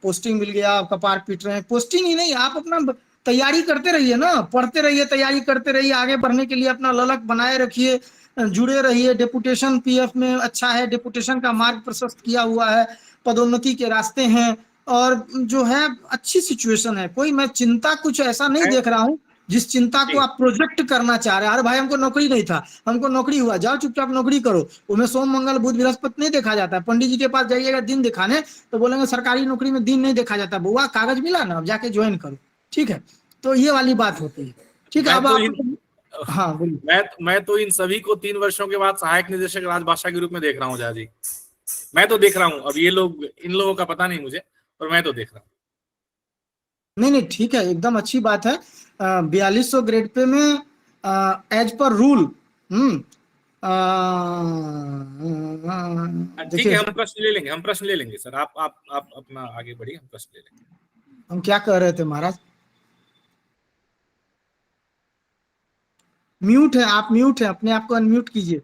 पोस्टिंग मिल गया, आप कपार पीट रहे हैं, पोस्टिंग ही नहीं, आप अपना तैयारी करते रहिए ना, पढ़ते रहिए, तैयारी करते रहिए, आगे बढ़ने के लिए अपना ललक बनाए रखिए, जुड़े रहिए। डेपुटेशन पीएफ में अच्छा है, डेपुटेशन का मार्ग प्रशस्त किया हुआ है, पदोन्नति के रास्ते हैं, और जो है अच्छी सिचुएशन है। कोई मैं चिंता कुछ ऐसा नहीं देख रहा हूँ जिस चिंता को आप प्रोजेक्ट करना चाह रहे हैं। अरे भाई हमको नौकरी नहीं था, हमको नौकरी हुआ, जाओ चुपचाप नौकरी करो। उनमें सोम मंगल बुध बृहस्पति नहीं देखा जाता है। पंडित जी के पास जाइएगा दिन दिखाने तो बोलेंगे सरकारी नौकरी में दिन नहीं देखा जाता, बुआ कागज मिला ना, अब जाके ज्वाइन करो। ठीक है, तो ये वाली बात होती है। ठीक है, अब आप हाँ बोलिए। मैं तो इन सभी को 3 वर्षों के बाद सहायक निदेशक राजभाषा के रूप में देख रहा हूँ जी। मैं तो देख रहा हूँ, अब ये लोग, इन लोगों का पता नहीं मुझे, पर मैं तो देख रहा हूँ। नहीं, ठीक है, एकदम अच्छी बात है। 4200 ग्रेड पे में एज पर रूल। ठीक है, हम प्रश्न ले लेंगे सर, आप अपना आगे बढ़िए, हम प्रश्न ले लेंगे। हम क्या कह रहे थे महाराज? म्यूट है, आप म्यूट है, अपने आप को अनम्यूट कीजिए।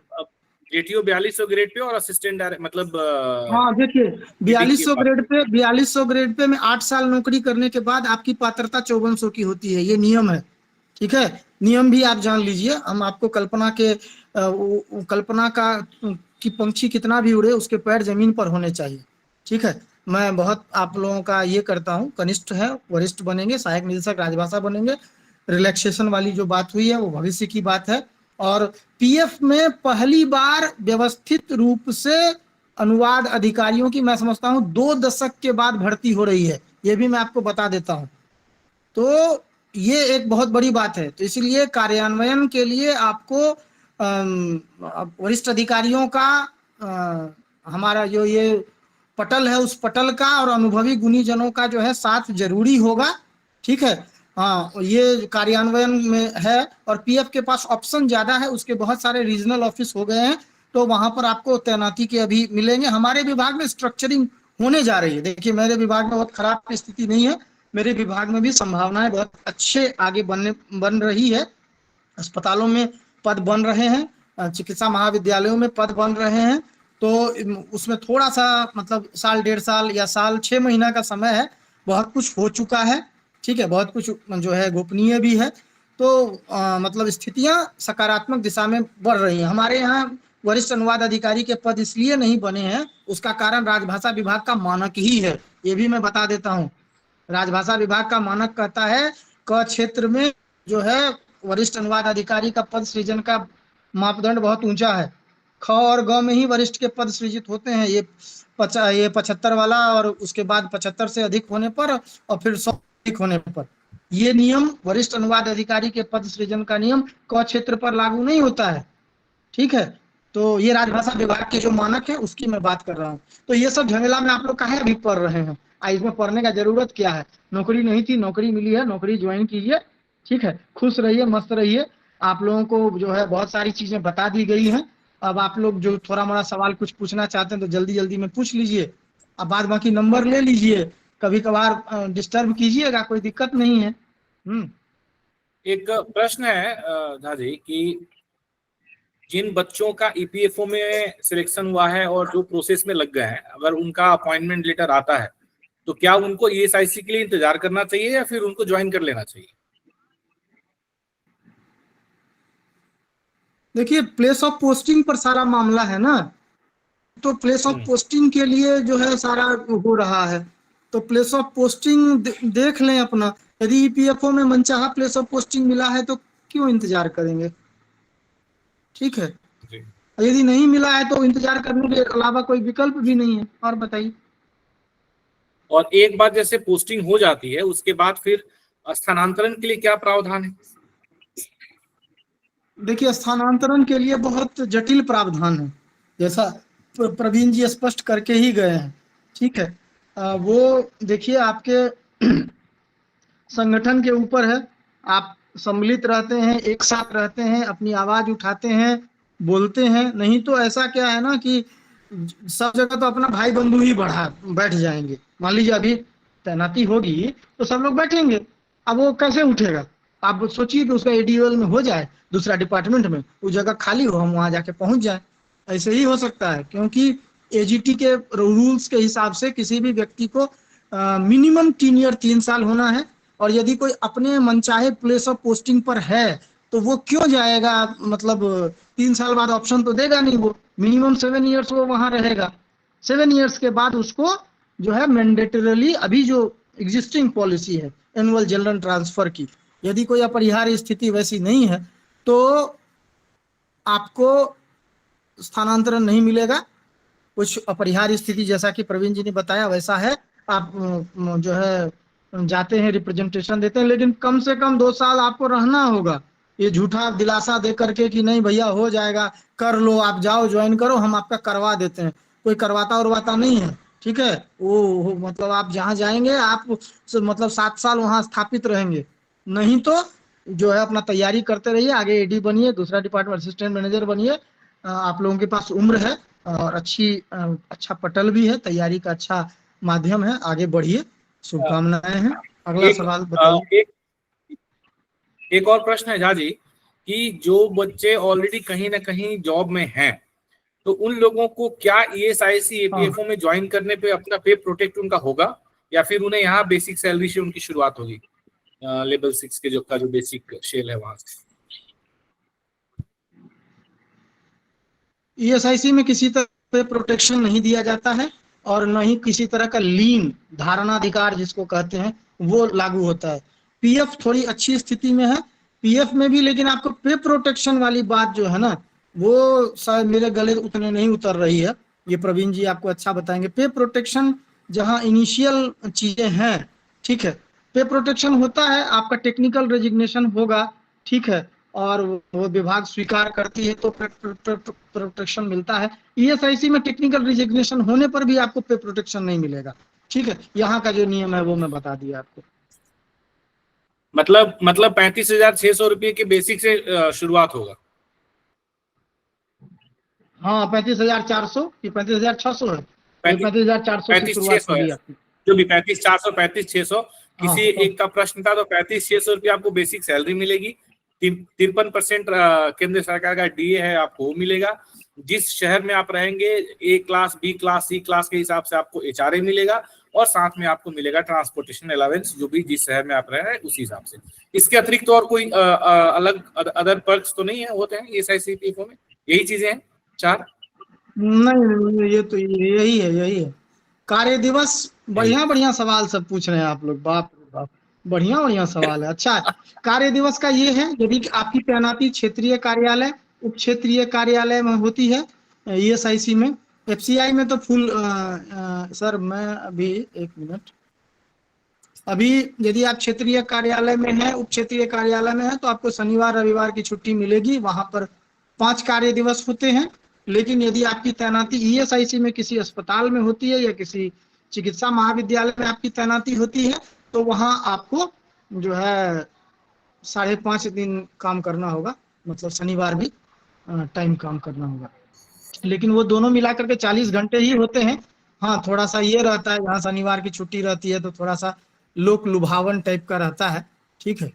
जेटीओ 4200 ग्रेड पे और असिस्टेंट मतलब हाँ देखिए 4200 ग्रेड पे में 8 साल नौकरी करने के बाद आपकी पात्रता 5400 की होती है, ये नियम है। ठीक है, नियम भी आप जान लीजिए। हम आपको कल्पना के कल्पना का कि पंछी कितना भी उड़े उसके पैर जमीन पर होने चाहिए। ठीक है, मैं बहुत आप लोगों का ये करता हूँ, कनिष्ठ है, वरिष्ठ बनेंगे, सहायक निदेशक राजभाषा बनेंगे। रिलैक्सेशन वाली जो बात हुई है वो भविष्य की बात है। और पीएफ में पहली बार व्यवस्थित रूप से अनुवाद अधिकारियों की मैं समझता हूँ 2 दशक के बाद भर्ती हो रही है, ये भी मैं आपको बता देता हूँ। तो ये एक बहुत बड़ी बात है। तो इसलिए कार्यान्वयन के लिए आपको वरिष्ठ अधिकारियों का हमारा जो ये पटल है उस पटल का और अनुभवी गुणीजनों का जो है साथ जरूरी होगा। ठीक है, हाँ, ये कार्यान्वयन में है। और पीएफ के पास ऑप्शन ज्यादा है, उसके बहुत सारे रीजनल ऑफिस हो गए हैं, तो वहां पर आपको तैनाती के अभी मिलेंगे। हमारे विभाग में स्ट्रक्चरिंग होने जा रही है। देखिए मेरे विभाग में बहुत खराब स्थिति नहीं है, मेरे विभाग में भी संभावनाएं बहुत अच्छे आगे बन रही है। अस्पतालों में पद बन रहे हैं, चिकित्सा महाविद्यालयों में पद बन रहे हैं। तो उसमें थोड़ा सा मतलब साल 1.5 साल या साल 6 महीना का समय है, बहुत कुछ हो चुका है। ठीक है, बहुत कुछ जो है गोपनीय भी है। तो मतलब स्थितियां सकारात्मक दिशा में बढ़ रही हैं। हमारे यहाँ वरिष्ठ अनुवाद अधिकारी के पद इसलिए नहीं बने हैं, उसका कारण राजभाषा विभाग का मानक ही है, ये भी मैं बता देता हूँ। राजभाषा विभाग का मानक कहता है क क्षेत्र में जो है वरिष्ठ अनुवाद अधिकारी का पद सृजन का मापदंड बहुत ऊंचा है। ख और ग में ही वरिष्ठ के पद सृजित होते हैं, ये 75 वाला और उसके बाद 75 से अधिक होने पर और फिर 100 अधिक होने पर। ये नियम वरिष्ठ अनुवाद अधिकारी के पद सृजन का नियम क क्षेत्र पर लागू नहीं होता है। ठीक है, तो ये राजभाषा विभाग के जो मानक है उसकी मैं बात कर रहा हूँ। तो ये सब झमेला में आप लोग काहे अभी पढ़ रहे हैं? इसमें पढ़ने का जरूरत क्या है? नौकरी नहीं थी, नौकरी मिली है, नौकरी ज्वाइन कीजिए। ठीक है, खुश रहिए, मस्त रहिए। आप लोगों को जो है बहुत सारी चीजें बता दी गई हैं। अब आप लोग जो थोड़ा मोड़ा सवाल कुछ पूछना चाहते हैं तो जल्दी जल्दी में पूछ लीजिए। अब बाद बाकी नंबर ले लीजिए, कभी कभार डिस्टर्ब कीजिएगा, कोई दिक्कत नहीं है। एक प्रश्न है झा जी कि जिन बच्चों का ईपीएफओ में सिलेक्शन हुआ है और जो प्रोसेस में लग गए हैं, अगर उनका अपॉइंटमेंट लेटर आता है तो क्या उनको ईएसआईसी के लिए इंतजार करना चाहिए या फिर उनको ज्वाइन कर लेना चाहिए? देखिए प्लेस ऑफ पोस्टिंग पर सारा मामला है ना, तो प्लेस ऑफ पोस्टिंग के लिए जो है सारा हो रहा है। तो प्लेस ऑफ पोस्टिंग देख लें अपना। यदि ईपीएफओ में मनचाहा प्लेस ऑफ पोस्टिंग मिला है तो क्यों इंतजार करेंगे? ठीक है, यदि नहीं मिला है तो इंतजार करने के अलावा कोई विकल्प भी नहीं है। और बताइए। और एक बार जैसे पोस्टिंग हो जाती है उसके बाद फिर स्थानांतरण के लिए क्या प्रावधान है? देखिए स्थानांतरण के लिए बहुत जटिल प्रावधान है, जैसा प्रवीण जी स्पष्ट करके ही गए हैं। ठीक है, वो देखिए आपके संगठन के ऊपर है। आप सम्मिलित रहते हैं, एक साथ रहते हैं, अपनी आवाज उठाते हैं, बोलते हैं। नहीं तो ऐसा क्या है ना कि सब जगह तो अपना भाई बंधु ही बैठ जाएंगे। मान लीजिए अभी तैनाती होगी तो सब लोग बैठेंगे, अब वो कैसे उठेगा? आप सोचिए कि उसका एडीएल में हो जाए, दूसरा डिपार्टमेंट में, वो जगह खाली हो, हम वहां जाके पहुंच जाए। ऐसे ही हो सकता है, क्योंकि एजीटी के रूल्स के हिसाब से किसी भी व्यक्ति को मिनिमम टीनियर 3 साल होना है। और यदि कोई अपने मनचाहे प्लेस ऑफ पोस्टिंग पर है तो वो क्यों जाएगा? मतलब 3 साल बाद ऑप्शन तो देगा नहीं, वो मिनिमम 7 ईयर्स वो वहां रहेगा। 7 ईयर्स के बाद उसको जो है मैंडेटरली, अभी जो एग्जिस्टिंग पॉलिसी है एनुअल जनरल ट्रांसफर की, यदि कोई अपरिहार्य स्थिति वैसी नहीं है तो आपको स्थानांतरण नहीं मिलेगा। कुछ अपरिहार्य स्थिति जैसा कि प्रवीण जी ने बताया वैसा है, आप जो है जाते हैं, रिप्रेजेंटेशन देते हैं, लेकिन कम से कम 2 साल आपको रहना होगा। ये झूठा दिलासा दे करके कि नहीं भैया हो जाएगा, कर लो, आप जाओ ज्वाइन करो, हम आपका करवा देते हैं, कोई करवाता उरवाता नहीं है। ठीक है, वो मतलब आप जहाँ जाएंगे आप मतलब 7 साल वहाँ स्थापित रहेंगे। नहीं तो जो है अपना तैयारी करते रहिए, आगे एडी बनिए, दूसरा डिपार्टमेंट असिस्टेंट मैनेजर बनिए। आप लोगों के पास उम्र है और अच्छा पटल भी है, तैयारी का अच्छा माध्यम है, आगे बढ़िए, शुभकामनाएं हैं। अगला सवाल बताइए। एक और प्रश्न है झा जी कि जो बच्चे ऑलरेडी कहीं ना कहीं जॉब में हैं तो उन लोगों को क्या ईएसआईसी हाँ। ईपीएफओ में ज्वाइन करने पे अपना पे प्रोटेक्ट उनका होगा, या फिर उन्हें यहाँ बेसिक सैलरी से उनकी शुरुआत होगी लेवल 6 के जो बेसिक शेल है वहां से? ईएसआईसी में किसी तरह पे प्रोटेक्शन नहीं दिया जाता है और न ही किसी तरह का लीन धारणाधिकार जिसको कहते हैं वो लागू होता है। पीएफ थोड़ी अच्छी स्थिति में है पीएफ में भी, लेकिन आपको पे प्रोटेक्शन वाली बात जो है ना वो शायद मेरे गले उतने नहीं उतर रही है। ये प्रवीण जी आपको अच्छा बताएंगे। पे प्रोटेक्शन जहां इनिशियल चीजें हैं, ठीक है, पे प्रोटेक्शन होता है, आपका टेक्निकल रेजिग्नेशन होगा, ठीक है, और वो विभाग स्वीकार करती है तो प्रोटेक्शन मिलता है। ईएसआईसी में टेक्निकल रिजिग्नेशन होने पर भी आपको पे प्रोटेक्शन नहीं मिलेगा, ठीक है। यहाँ का जो नियम है वो मैं बता दिया आपको। मतलब 35,600 रुपये के बेसिक से शुरुआत होगा। हाँ, 35,400 कि 35,600 है, 35,400 से शुरुआत होगी आपकी। जो भी 35,400 35,600 किसी हाँ, एक का प्रश्न था, तो 35,600 रुपये आपको बेसिक सैलरी मिलेगी। 53% केंद्र सरकार का डीए है, आपको वो मिलेगा। जिस शहर में आप रहेंगे ए क्लास, बी क्लास, सी क्लास के हिसाब से आपको एचआरए मिलेगा, और साथ में आपको मिलेगा ट्रांसपोर्टेशन अलावेंस, जो भी जिस शहर में आप रह रहे हैं उसी हिसाब से। इसके अतिरिक्त और कोई अलग अदर पर्क्स तो नहीं है, होते हैं ईएसआईसी ईपीएफओ में? यही चीजें हैं 4? नहीं, ये तो यही है। कार्य दिवस, बढ़िया सवाल सब पूछ रहे हैं आप लोग, बाप रे बाप, बढ़िया सवाल है। अच्छा, कार्य दिवस का ये है, यदि आपकी तैनाती क्षेत्रीय कार्यालय, उप क्षेत्रीय कार्यालय में होती है ईएसआईसी में, एफसीआई में तो फुल सर मैं अभी एक मिनट, अभी यदि आप क्षेत्रीय कार्यालय में हैं, उप क्षेत्रीय कार्यालय में है, तो आपको शनिवार रविवार की छुट्टी मिलेगी। वहां पर 5 कार्य दिवस होते हैं। लेकिन यदि आपकी तैनाती ईएसआईसी में किसी अस्पताल में होती है या किसी चिकित्सा महाविद्यालय में आपकी तैनाती होती है, तो वहां आपको जो है 5.5 दिन काम करना होगा, मतलब शनिवार भी टाइम काम करना होगा। लेकिन वो दोनों मिलाकर के 40 घंटे ही होते हैं। हाँ, थोड़ा सा ये रहता है, यहाँ शनिवार की छुट्टी रहती है तो थोड़ा सा लोक लुभावन टाइप का रहता है, ठीक है।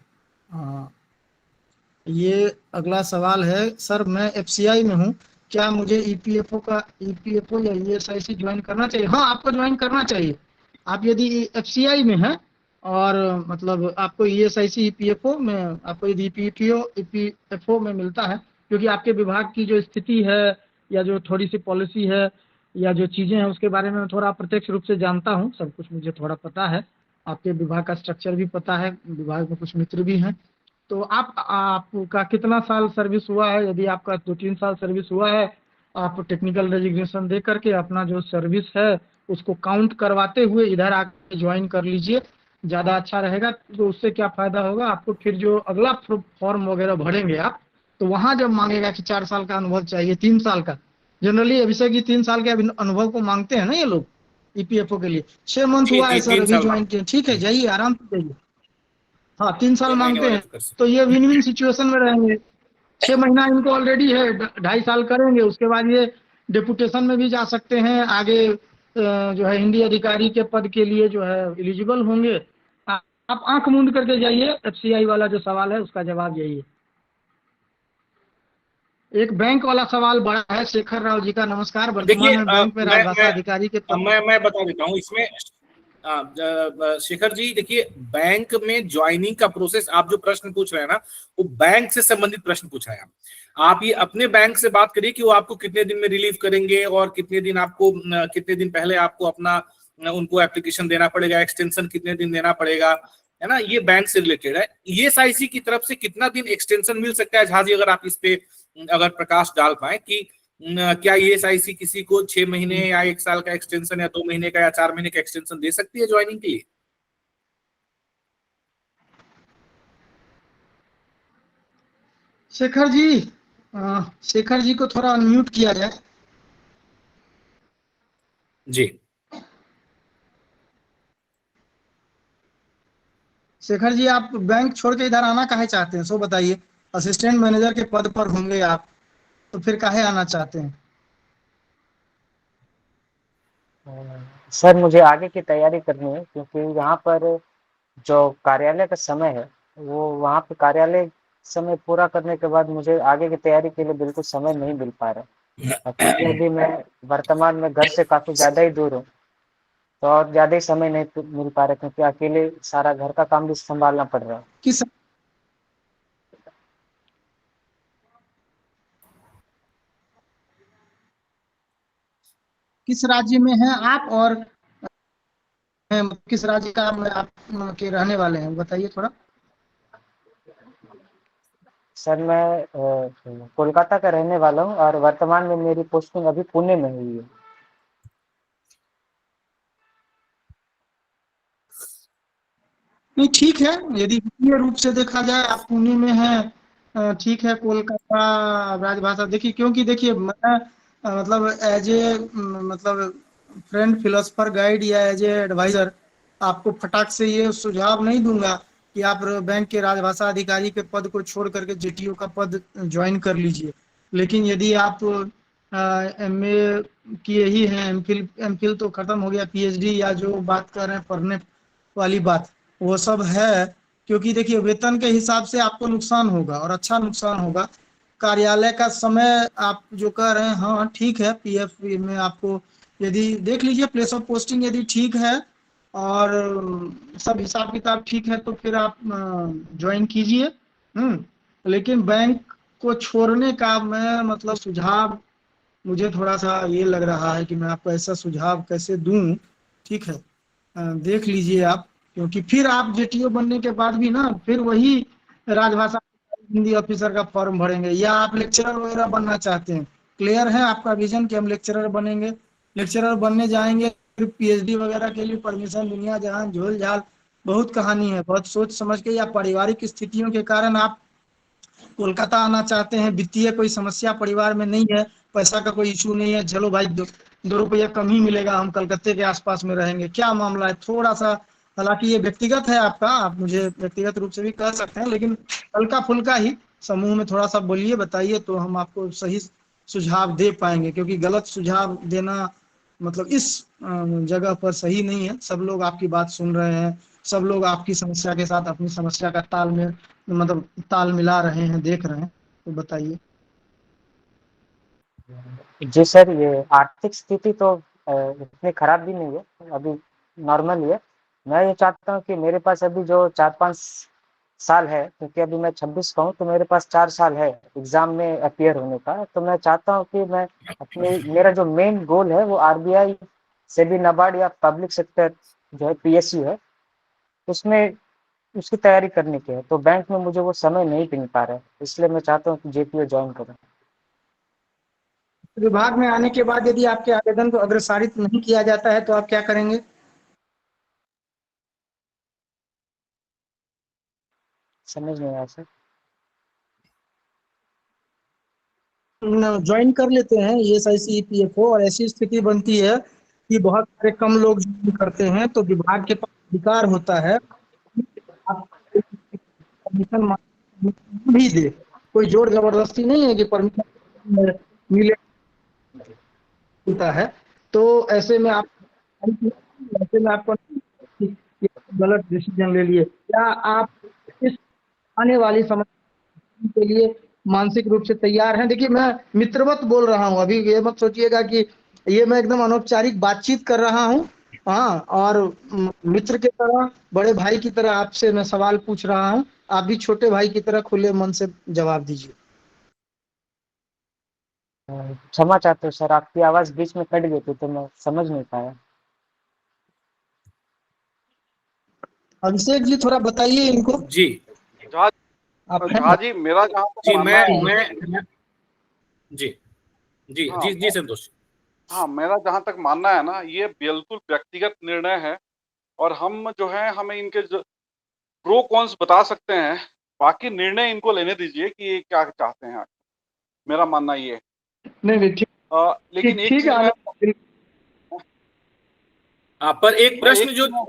ये अगला सवाल है, सर मैं एफसीआई में हूँ, क्या मुझे ईपीएफओ या ईएसआईसी ज्वाइन करना चाहिए? हाँ, आपको ज्वाइन करना चाहिए। आप यदि एफसीआई में हैं और मतलब आपको ईएसआईसी ईपीएफओ में, आपको यदि ईपीएफओ में मिलता है, क्योंकि आपके विभाग की जो स्थिति है या जो थोड़ी सी पॉलिसी है या जो चीजें हैं उसके बारे में थोड़ा अप्रत्यक्ष रूप से जानता हूँ, सब कुछ मुझे थोड़ा पता है, आपके विभाग का स्ट्रक्चर भी पता है, विभाग में कुछ मित्र भी हैं। तो आपका कितना साल सर्विस हुआ है? यदि आपका 2-3 साल सर्विस हुआ है, आप टेक्निकल रेजिग्नेशन दे करके अपना जो सर्विस है उसको काउंट करवाते हुए इधर आके ज्वाइन कर लीजिए, ज़्यादा अच्छा रहेगा। तो उससे क्या फ़ायदा होगा आपको, फिर जो अगला फॉर्म वगैरह भरेंगे आप, तो वहाँ जब मांगेगा कि 4 साल का अनुभव चाहिए, 3 साल का, जनरली अभिषेक जी 3 साल के अनुभव को मांगते हैं ना ये लोग ईपीएफओ के लिए। 6 मंथ हुआ है सर, अभी ज्वाइन किए, ठीक है, जाइए आराम से जाइए। हाँ, 3 साल मांगते हैं, तो ये विन विन सिचुएशन में रहेंगे। 6 महीना इनको ऑलरेडी है, 2.5 साल करेंगे, उसके बाद ये डेपुटेशन में भी जा सकते हैं, आगे जो है हिंदी अधिकारी के पद के लिए जो है एलिजिबल होंगे। आप आंख मूंद करके जाइए, एफसीआई वाला जो सवाल है उसका जवाब यही है। एक बैंक वाला सवाल बड़ा है, शेखर राव जी का नमस्कार। वर्तमान में बैंक में राजभाषा अधिकारी के पद, मैं बता देता हूँ इसमें शेखर जी। देखिए, बैंक में ज्वाइनिंग का प्रोसेस, आप जो प्रश्न पूछ रहे हैं ना, वो बैंक से संबंधित प्रश्न पूछ रहे हैं आप ये अपने बैंक से बात करिए कि वो आपको कितने दिन में रिलीव करेंगे और कितने दिन पहले आपको अपना उनको एप्लीकेशन देना पड़ेगा, एक्सटेंशन कितने दिन देना पड़ेगा, है ना, ये बैंक से रिलेटेड है। ईएसआईसी की तरफ से कितना दिन एक्सटेंशन मिल सकता है, झा जी अगर आप इस पे अगर प्रकाश डाल पाए कि क्या ईएसआईसी किसी को 6 महीने या 1 साल का एक्सटेंशन या 2 महीने का या 4 महीने का एक्सटेंशन दे सकती है ज्वाइनिंग के लिए? शेखर जी को थोड़ा अनम्यूट किया जाए। जी शेखर जी, आप बैंक छोड़ के इधर आना काहे चाहते हैं, सो बताइए। असिस्टेंट मैनेजर के पद पर होंगे आप, तो फिर काहे आना चाहते हैं? सर मुझे आगे की तैयारी करनी है, क्योंकि यहाँ पर जो कार्यालय का समय है वो वहाँ पे कार्यालय समय पूरा करने के बाद मुझे आगे की तैयारी के लिए बिल्कुल समय नहीं मिल पा रहा है। क्योंकि अभी मैं वर्तमान में घर से काफी ज्यादा ही दूर हूँ, तो और ज्यादा ही समय नहीं मिल पा रहा, क्योंकि अकेले सारा घर का काम भी संभालना पड़ रहा है। किस किस राज्य में हैं आप, और किस राज्य का आप के रहने वाले हैं, बताइए थोड़ा। सर मैं कोलकाता का रहने वाला हूँ और वर्तमान में मेरी पोस्टिंग अभी पुणे में हुई है। नहीं ठीक है, यदि वित्तीय रूप से देखा जाए आप पुणे में हैं, ठीक है। कोलकाता राजभाषा देखिए, क्योंकि देखिए मैं मतलब एज ए मतलब फ्रेंड फिलोसफर गाइड या एज ए एडवाइजर आपको फटाक से ये सुझाव नहीं दूंगा कि आप बैंक के राजभाषा अधिकारी के पद को छोड़ करके जेटीओ का पद ज्वाइन कर लीजिए। लेकिन यदि आप एमए किए ही हैं, एमफिल तो खत्म हो गया, पीएचडी या जो बात कर रहे हैं पढ़ने वाली बात, वो सब है। क्योंकि देखिए वेतन के हिसाब से आपको नुकसान होगा और अच्छा नुकसान होगा। कार्यालय का समय आप जो कह रहे हैं, हाँ ठीक है, पीएफ में आपको यदि देख लीजिए प्लेस ऑफ पोस्टिंग यदि ठीक है और सब हिसाब किताब ठीक है तो फिर आप ज्वाइन कीजिए। लेकिन बैंक को छोड़ने का मैं मतलब सुझाव, मुझे थोड़ा सा ये लग रहा है कि मैं आपको ऐसा सुझाव कैसे दूं। ठीक है, देख लीजिए आप, क्योंकि फिर आप जेटीओ बनने के बाद भी ना फिर वही राजभाषा हिंदी ऑफिसर का फॉर्म भरेंगे, या आप लेक्चरर वगैरह बनना चाहते हैं, क्लियर है आपका विजन कि हम लेक्चरर बनेंगे, लेक्चरर बनने जाएंगे, फिर पीएचडी वगैरह के लिए परमिशन, दुनिया जहां झोल झाल बहुत कहानी है, बहुत सोच समझ के या पारिवारिक स्थितियों के कारण आप कोलकाता आना चाहते हैं, वित्तीय कोई समस्या परिवार में नहीं है, पैसा का कोई इशू नहीं है, चलो भाई 2 रुपया कम ही मिलेगा, हम कलकत्ते के आसपास में रहेंगे, क्या मामला है थोड़ा सा। हालांकि ये व्यक्तिगत है आपका, आप मुझे व्यक्तिगत रूप से भी कह सकते हैं, लेकिन हल्का फुल्का ही समूह में थोड़ा सा बोलिए, बताइए, तो हम आपको सही सुझाव दे पाएंगे। क्योंकि गलत सुझाव देना मतलब इस जगह पर सही नहीं है। सब लोग आपकी बात सुन रहे हैं, सब लोग आपकी समस्या के साथ अपनी समस्या का ताल में मतलब ताल मिला रहे हैं, देख रहे हैं, तो बताइए। जी सर, ये आर्थिक स्थिति तो इतनी खराब भी नहीं है, अभी नॉर्मल ही है। मैं ये चाहता हूँ कि मेरे पास अभी जो 4-5 साल है, क्योंकि अभी मैं 26 का हूँ, तो मेरे पास 4 साल है एग्जाम में अपियर होने का। तो मैं चाहता हूँ कि मैं अपने, मेरा जो मेन गोल है वो आरबीआई से भी नाबार्ड या पब्लिक सेक्टर जो है पीएसयू है, उसमें उसकी तैयारी करने की है। तो बैंक में मुझे वो समय नहीं मिल पा रहा है, इसलिए मैं चाहता हूँ कि जेपीओ ज्वाइन करूँ। विभाग में आने के बाद यदि आपके आवेदन को अग्रसारित नहीं किया जाता है तो आप क्या करेंगे? समझ नहीं आया सर। ज्वाइन कर लेते हैं ईएसआईसी ईपीएफओ, और ऐसी स्थिति बनती है कि बहुत सारे कम लोग ज्वाइन करते हैं, तो विभाग के पास अधिकार होता है आप परमिशन भी दे, कोई जोर जबरदस्ती नहीं है कि परमिशन मिले होता है। तो ऐसे में आप ऐसे में आपको गलत डिसीजन ले लिए, क्या आप इस आने वाली समस्या के लिए मानसिक रूप से तैयार हैं? देखिए मैं मित्रवत बोल रहा हूँ, अभी ये मत सोचिएगा कि ये मैं एकदम अनौपचारिक बातचीत कर रहा हूँ। हाँ, और मित्र की तरह, बड़े भाई की तरह आपसे मैं सवाल पूछ रहा हूँ, आप भी छोटे भाई की तरह खुले मन से जवाब दीजिए। क्षमा चाहते हो सर, आपकी आवाज बीच में कट गई थी तो मैं समझ नहीं पाया। अभिषेक जी थोड़ा बताइए इनको। जी झा आप झा जी, मेरा जहाँ तक जी मानना है, मैं जी जी हाँ जी जी संतोष। हाँ, मेरा जहाँ तक मानना है ना, ये बिल्कुल व्यक्तिगत निर्णय है और हम जो है हमें इनके प्रो कॉन्स बता सकते हैं, बाकी निर्णय इनको लेने दीजिए कि ये क्या चाहते हैं। मेरा मानना ये है। नहीं नहीं, ठीक लेकिन एक ठीक चीज है मैं पर एक प्रश्न एक जो, चीज मैं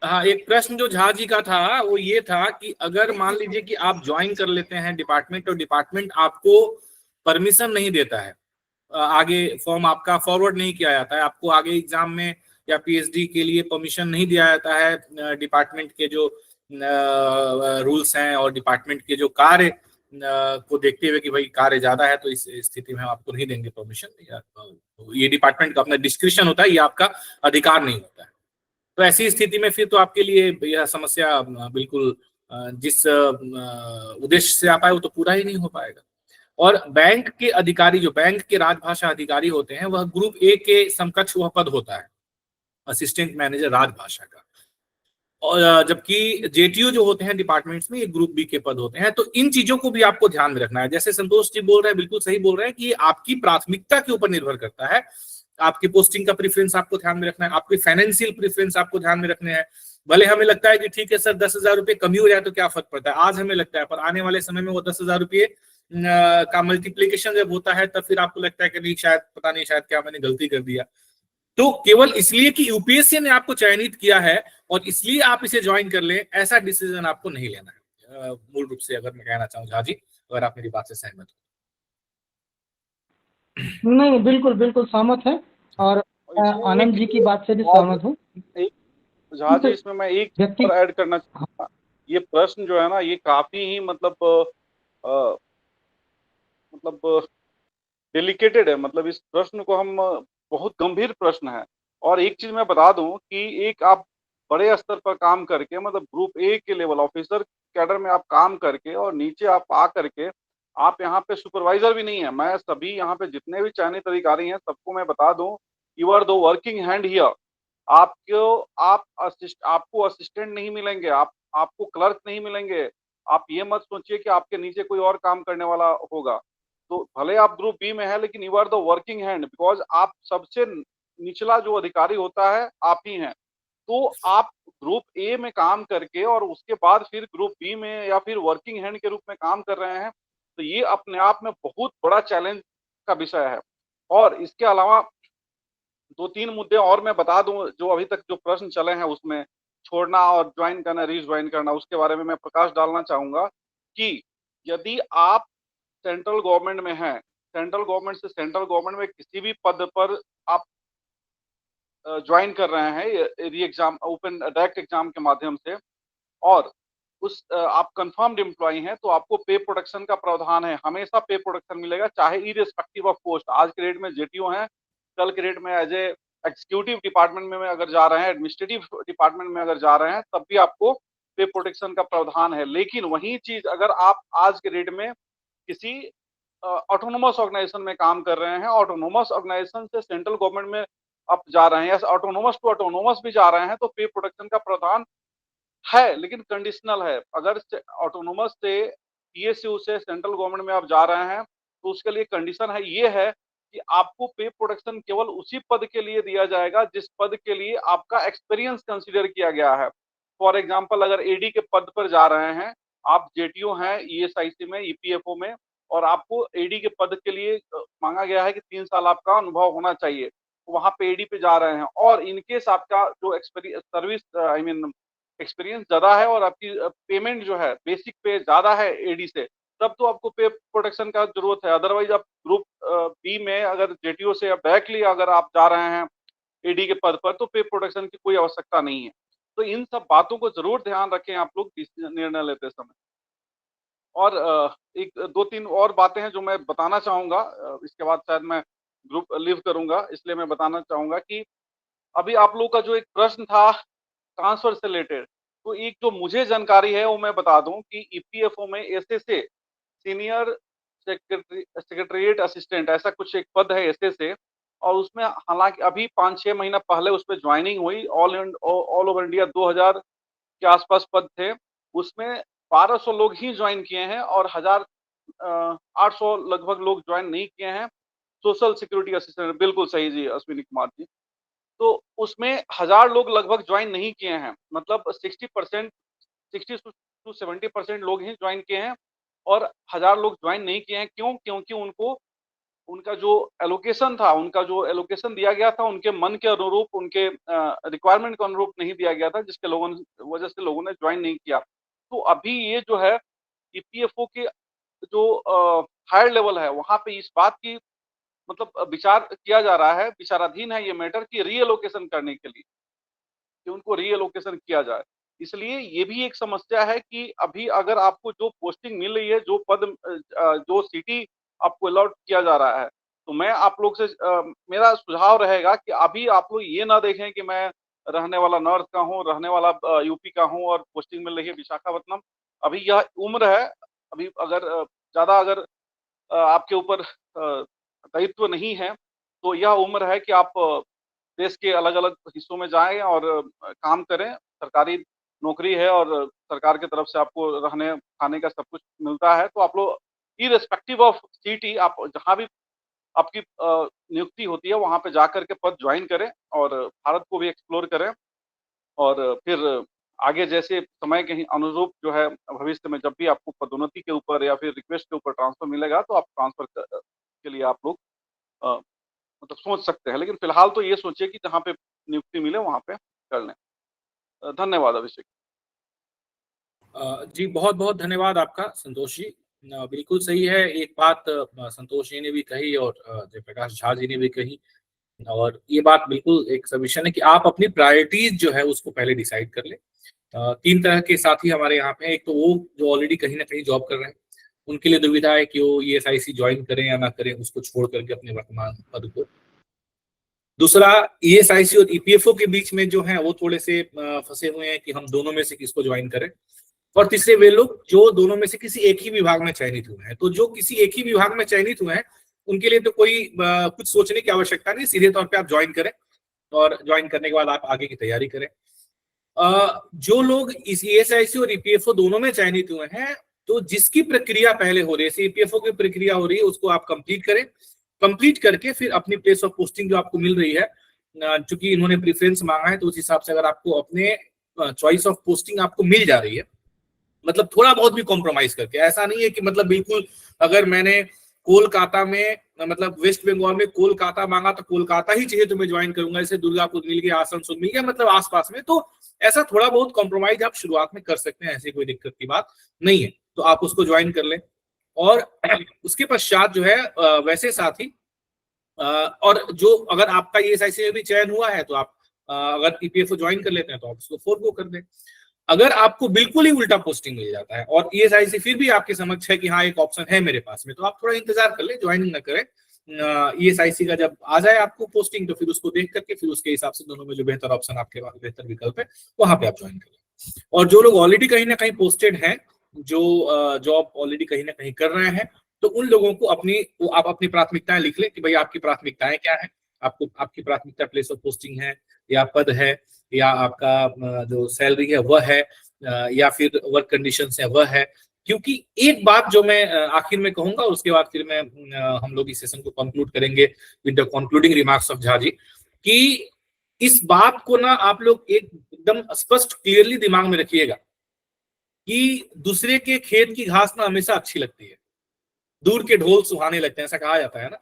हाँ एक प्रश्न जो झा जी का था वो ये था कि अगर मान लीजिए कि आप ज्वाइन कर लेते हैं डिपार्टमेंट और डिपार्टमेंट आपको परमिशन नहीं देता है, आगे फॉर्म आपका फॉरवर्ड नहीं किया जाता है, आपको आगे एग्जाम में या पीएचडी के लिए परमिशन नहीं दिया जाता है, डिपार्टमेंट के जो रूल्स हैं और डिपार्टमेंट के जो कार्य को देखते हुए कि भाई कार्य ज्यादा है तो इस स्थिति में हम आपको नहीं देंगे परमिशन, या ये डिपार्टमेंट का अपना डिस्क्रिप्शन होता है, ये आपका अधिकार नहीं होता है। तो ऐसी स्थिति में फिर तो आपके लिए यह समस्या बिल्कुल जिस उद्देश्य से आप आए वो तो पूरा ही नहीं हो पाएगा। और बैंक के अधिकारी, जो बैंक के राजभाषा अधिकारी होते हैं, वह ग्रुप ए के समकक्ष वह पद होता है, असिस्टेंट मैनेजर राजभाषा का। और जबकि जेटीओ जो होते हैं डिपार्टमेंट्स में, ये ग्रुप बी के पद होते हैं। तो इन चीजों को भी आपको ध्यान में रखना है। जैसे संतोष जी बोल रहे हैं, बिल्कुल सही बोल रहे हैं कि ये आपकी प्राथमिकता के ऊपर निर्भर करता है। आपकी पोस्टिंग का प्रेफरेंस आपको ध्यान में रखना है, आपके फाइनेंशियल प्रेफरेंस आपको ध्यान में रखने हैं। भले हमें लगता है कि ठीक है सर 10,000 रुपये कमी हो जाए तो क्या फर्क पड़ता है, आज हमें लगता है, पर आने वाले समय में वो 10,000 रुपये का मल्टीप्लीकेशन जब होता है तब फिर आपको लगता है कि नहीं, शायद पता नहीं, शायद क्या मैंने गलती कर दिया। तो केवल इसलिए कि यूपीएससी ने आपको चयनित किया है और इसलिए आप इसे ज्वाइन कर लें, ऐसा डिसीजन आपको नहीं लेना है। मूल रूप से अगर मैं कहना चाहूँ झा जी, अगर आप मेरी बात से सहमत हो। नहीं, बिल्कुल बिल्कुल सहमत है, और आनंद जी की बात से भी सहमत हूँ। झा जी, इसमें मैं एक व्यक्ति और ऐड करना चाहूंगा। ये प्रश्न जो है ना, ये काफी ही मतलब डेलिकेटेड है। मतलब इस प्रश्न को हम बहुत गंभीर प्रश्न है। और एक चीज मैं बता दूं कि एक आप बड़े स्तर पर काम करके, मतलब ग्रुप ए के लेवल ऑफिसर कैडर में आप काम करके, और नीचे आप आ करके आप यहाँ पे सुपरवाइजर भी नहीं है। मैं सभी यहाँ पे जितने भी चयनित अधिकारी हैं सबको मैं बता दूं, you are the working hand here. आपको असिस्टेंट नहीं मिलेंगे, आपको क्लर्क नहीं मिलेंगे। आप ये मत सोचिए कि आपके नीचे कोई और काम करने वाला होगा। तो भले आप ग्रुप बी में है, लेकिन you are the working hand, because आप सबसे निचला जो अधिकारी होता है आप ही हैं। तो आप ग्रुप ए में काम करके और उसके बाद फिर ग्रुप बी में या फिर वर्किंग हैंड के रूप में काम कर रहे हैं, तो ये अपने आप में बहुत बड़ा चैलेंज का विषय है। और इसके अलावा 2-3 मुद्दे और मैं बता दूं, जो अभी तक जो प्रश्न चले हैं उसमें छोड़ना और ज्वाइन करना, रीज्वाइन करना, उसके बारे में मैं प्रकाश डालना चाहूंगा कि यदि आप सेंट्रल गवर्नमेंट में हैं, सेंट्रल गवर्नमेंट से सेंट्रल गवर्नमेंट में किसी भी पद पर आप ज्वाइन कर रहे हैं री एग्जाम, ओपन डायरेक्ट एग्जाम के माध्यम से, और आप कंफर्म्ड एम्प्लॉय हैं, तो आपको पे प्रोटेक्शन का प्रावधान है। हमेशा पे प्रोटेक्शन मिलेगा, चाहे इरेस्पेक्टिव ऑफ पोस्ट। आज के डेट में जेटीओ हैं, कल के डेट में एज ए एग्जीक्यूटिव डिपार्टमेंट में अगर जा रहे हैं, एडमिनिस्ट्रेटिव डिपार्टमेंट में अगर जा रहे हैं, तब भी आपको पे प्रोटेक्शन का प्रावधान है। लेकिन वही चीज अगर आप आज के डेट में किसी ऑटोनोमस ऑर्गेनाइजेशन में काम कर रहे हैं, ऑटोनोमस ऑर्गेनाइजेशन से सेंट्रल गवर्नमेंट में आप जा रहे हैं, या ऑटोनोमस टू ऑटोनोमस भी जा रहे हैं, तो पे प्रोटेक्शन का प्रावधान है, लेकिन कंडीशनल है। अगर ऑटोनोमस से पीएसयू से सेंट्रल गवर्नमेंट में आप जा रहे हैं, तो उसके लिए कंडीशन है, ये है कि आपको पे प्रोटेक्शन केवल उसी पद के लिए दिया जाएगा जिस पद के लिए आपका एक्सपीरियंस कंसीडर किया गया है। फॉर एग्जांपल, अगर एडी के पद पर जा रहे हैं, आप जेटीओ हैं ईएसआईसी में, ईपीएफओ में, और आपको एडी के पद के लिए मांगा गया है कि 3 साल आपका अनुभव होना चाहिए, वहां पे एडी पे जा रहे हैं, और इनकेस आपका जो एक्सपीरियंस सर्विस एक्सपीरियंस ज्यादा है और आपकी पेमेंट जो है बेसिक पे ज्यादा है एडी से, तब तो आपको पे प्रोटेक्शन का जरूरत है। अदरवाइज आप ग्रुप बी में अगर जेटीओ से डायरेक्टली अगर आप जा रहे हैं एडी के पद पर, तो पे प्रोटेक्शन की कोई आवश्यकता नहीं है। तो इन सब बातों को जरूर ध्यान रखें आप लोग निर्णय लेते समय। और एक 2-3 और बातें हैं जो मैं बताना चाहूंगा, इसके बाद शायद मैं ग्रुप लीव करूंगा, इसलिए मैं बताना चाहूंगा कि अभी आप लोग का जो एक प्रश्न था ट्रांसफर से रिलेटेड, तो एक जो मुझे जानकारी है वो मैं बता दूं कि ईपीएफओ में एसए सीनियर सेक्रेटरीट असिस्टेंट ऐसा कुछ एक पद है एसए, और उसमें हालांकि अभी 5-6 महीना पहले उस पर ज्वाइनिंग हुई। ऑल ओवर इंडिया 2000 के आसपास पद थे, उसमें 1200 लोग ही ज्वाइन किए हैं और 1800 लगभग लोग ज्वाइन नहीं किए हैं। सोशल सिक्योरिटी असिस्टेंट, बिल्कुल सही जी अश्विनी कुमार जी। तो उसमें 1000 लोग लगभग ज्वाइन नहीं किए हैं, मतलब 60% 60 to 70% लोग ही ज्वाइन किए हैं और 1000 लोग ज्वाइन नहीं किए हैं। क्यों? क्योंकि उनको उनका जो एलोकेशन था, उनका जो एलोकेशन दिया गया था, उनके मन के अनुरूप, उनके रिक्वायरमेंट के अनुरूप नहीं दिया गया था, जिसके वजह से लोगों ने ज्वाइन नहीं किया। तो अभी ये जो है ईपीएफओ के जो हायर लेवल है, वहां पे इस बात की मतलब विचार किया जा रहा है, विचाराधीन है ये मैटर कि रीएलोकेशन करने के लिए, कि उनको रीएलोकेशन किया जाए। इसलिए ये भी एक समस्या है कि अभी अगर आपको जो पोस्टिंग मिल रही है, जो पद सीटी आपको अलॉट किया जा रहा है। तो मैं आप लोग से मेरा सुझाव रहेगा कि अभी आप लोग ये ना देखें कि मैं रहने वाला नॉर्थ का हूँ, रहने वाला यूपी का हूँ और पोस्टिंग मिल रही है विशाखापट्टनम। अभी यह उम्र है, अभी अगर ज़्यादा अगर आपके ऊपर दायित्व नहीं है, तो यह उम्र है कि आप देश के अलग-अलग हिस्सों में जाएँ और काम करें। सरकारी नौकरी है और सरकार की तरफ से आपको रहने, खाने का सब कुछ मिलता है। तो आप लोग इर्रेस्पेक्टिव ऑफ सिटी आप जहाँ भी आपकी नियुक्ति होती है, वहाँ पे जाकर के पद जॉइन करें और भारत को भी एक्सप्लोर करें और फिर आगे जैसे समय के ही अनुरूप जो है भविष्य में जब भी आपको पदोन्नति के ऊपर या फिर रिक्वेस्ट के ऊपर ट्रांसफर मिलेगा, तो आप ट्रांसफर के लिए आप लोग अ, मतलब सोच सकते हैं। लेकिन फिलहाल तो ये सोचिए कि जहाँ पे नियुक्ति मिले वहाँ पे कर लें। धन्यवाद अभिषेक। जी, बहुत-बहुत धन्यवाद आपका संतोष जी। बिल्कुल सही है, एक बात संतोष जी ने भी कही और जयप्रकाश झा जी ने भी कही, और ये बात बिल्कुल एक सब्मिशन है कि आप अपनी प्रायोरिटीज जो है उसको पहले डिसाइड कर लें। 3 तरह के साथी हमारे यहाँ पे हैं। एक तो वो जो ऑलरेडी कहीं न कहीं जॉब कर रहे हैं, उनके लिए दुविधा है कि वो ईएसआईसी जॉइन करें या ना करें, उसको छोड़ करके अपने वर्तमान पद को। दूसरा, ईएसआईसी और ईपीएफओ के बीच में जो है वो थोड़े से फंसे हुए हैं कि हम दोनों में से किसको ज्वाइन करें। और तीसरे वे लोग जो दोनों में से किसी एक ही विभाग में चयनित हुए हैं। तो जो किसी एक ही विभाग में चयनित हुए हैं, उनके लिए तो कोई कुछ सोचने की आवश्यकता नहीं, सीधे तौर पे आप ज्वाइन करें और ज्वाइन करने के बाद आप आगे की तैयारी करें। जो लोग इस ईएसआईसी और ईपीएफओ दोनों में चयनित हुए हैं, तो जिसकी प्रक्रिया पहले हो रही है, ईपीएफओ की प्रक्रिया हो रही है, उसको आप कंप्लीट करें। कंप्लीट करके फिर अपनी प्लेस ऑफ पोस्टिंग जो आपको मिल रही है, चूंकि इन्होंने प्रेफरेंस मांगा है, तो उस हिसाब से अगर आपको अपने चॉइस ऑफ पोस्टिंग आपको मिल जा रही है, मतलब थोड़ा बहुत भी कॉम्प्रोमाइज करके, ऐसा नहीं है कि मतलब बिल्कुल अगर मैंने कोलकाता में मतलब वेस्ट बंगाल में कोलकाता मांगा तो कोलकाता ही चाहिए तो मैं ज्वाइन करूंगा, जैसे दुर्गापुर मिल गया, आसनसोल मिल गया, मतलब आसपास में, तो ऐसा थोड़ा बहुत कॉम्प्रोमाइज आप शुरुआत में कर सकते हैं, ऐसी कोई दिक्कत की बात नहीं है। तो आप उसको ज्वाइन कर लें और उसके पश्चात जो है वैसे साथ ही और जो अगर आपका ईएसआईसी में भी चयन हुआ है तो आप अगर ईपीएफओ ज्वाइन कर लेते हैं तो आप उसको फोरगो कर दें। अगर आपको बिल्कुल ही उल्टा पोस्टिंग मिल जाता है और ईएसआईसी फिर भी आपके समक्ष है कि हाँ एक ऑप्शन है मेरे पास में, तो आप थोड़ा इंतजार कर ले, ज्वाइनिंग ना करें। ईएसआईसी का जब आ जाए आपको पोस्टिंग तो फिर उसको देख करके फिर उसके हिसाब से दोनों में जो बेहतर ऑप्शन आपके पास, बेहतर विकल्प है, वहां पे आप ज्वाइन करें। और जो लोग ऑलरेडी कहीं ना कहीं पोस्टेड हैं, जो जॉब ऑलरेडी कहीं ना कहीं कर रहे हैं, तो उन लोगों को आप अपनी प्राथमिकताएं लिख लें कि भाई आपकी प्राथमिकताएं क्या है। आपकी प्राथमिकता प्लेस ऑफ पोस्टिंग है या पद है या आपका जो सैलरी है वह है या फिर वर्क कंडीशंस है वह है। क्योंकि एक बात जो मैं आखिर में कहूंगा, उसके बाद फिर मैं हम लोग इस सेशन को कंक्लूड करेंगे with the concluding remarks of Jha ji, कि इस बात को ना आप लोग एकदम स्पष्ट क्लियरली दिमाग में रखिएगा कि दूसरे के खेत की घास ना हमेशा अच्छी लगती है, दूर के ढोल सुहाने लगते हैं, ऐसा कहा जाता है ना।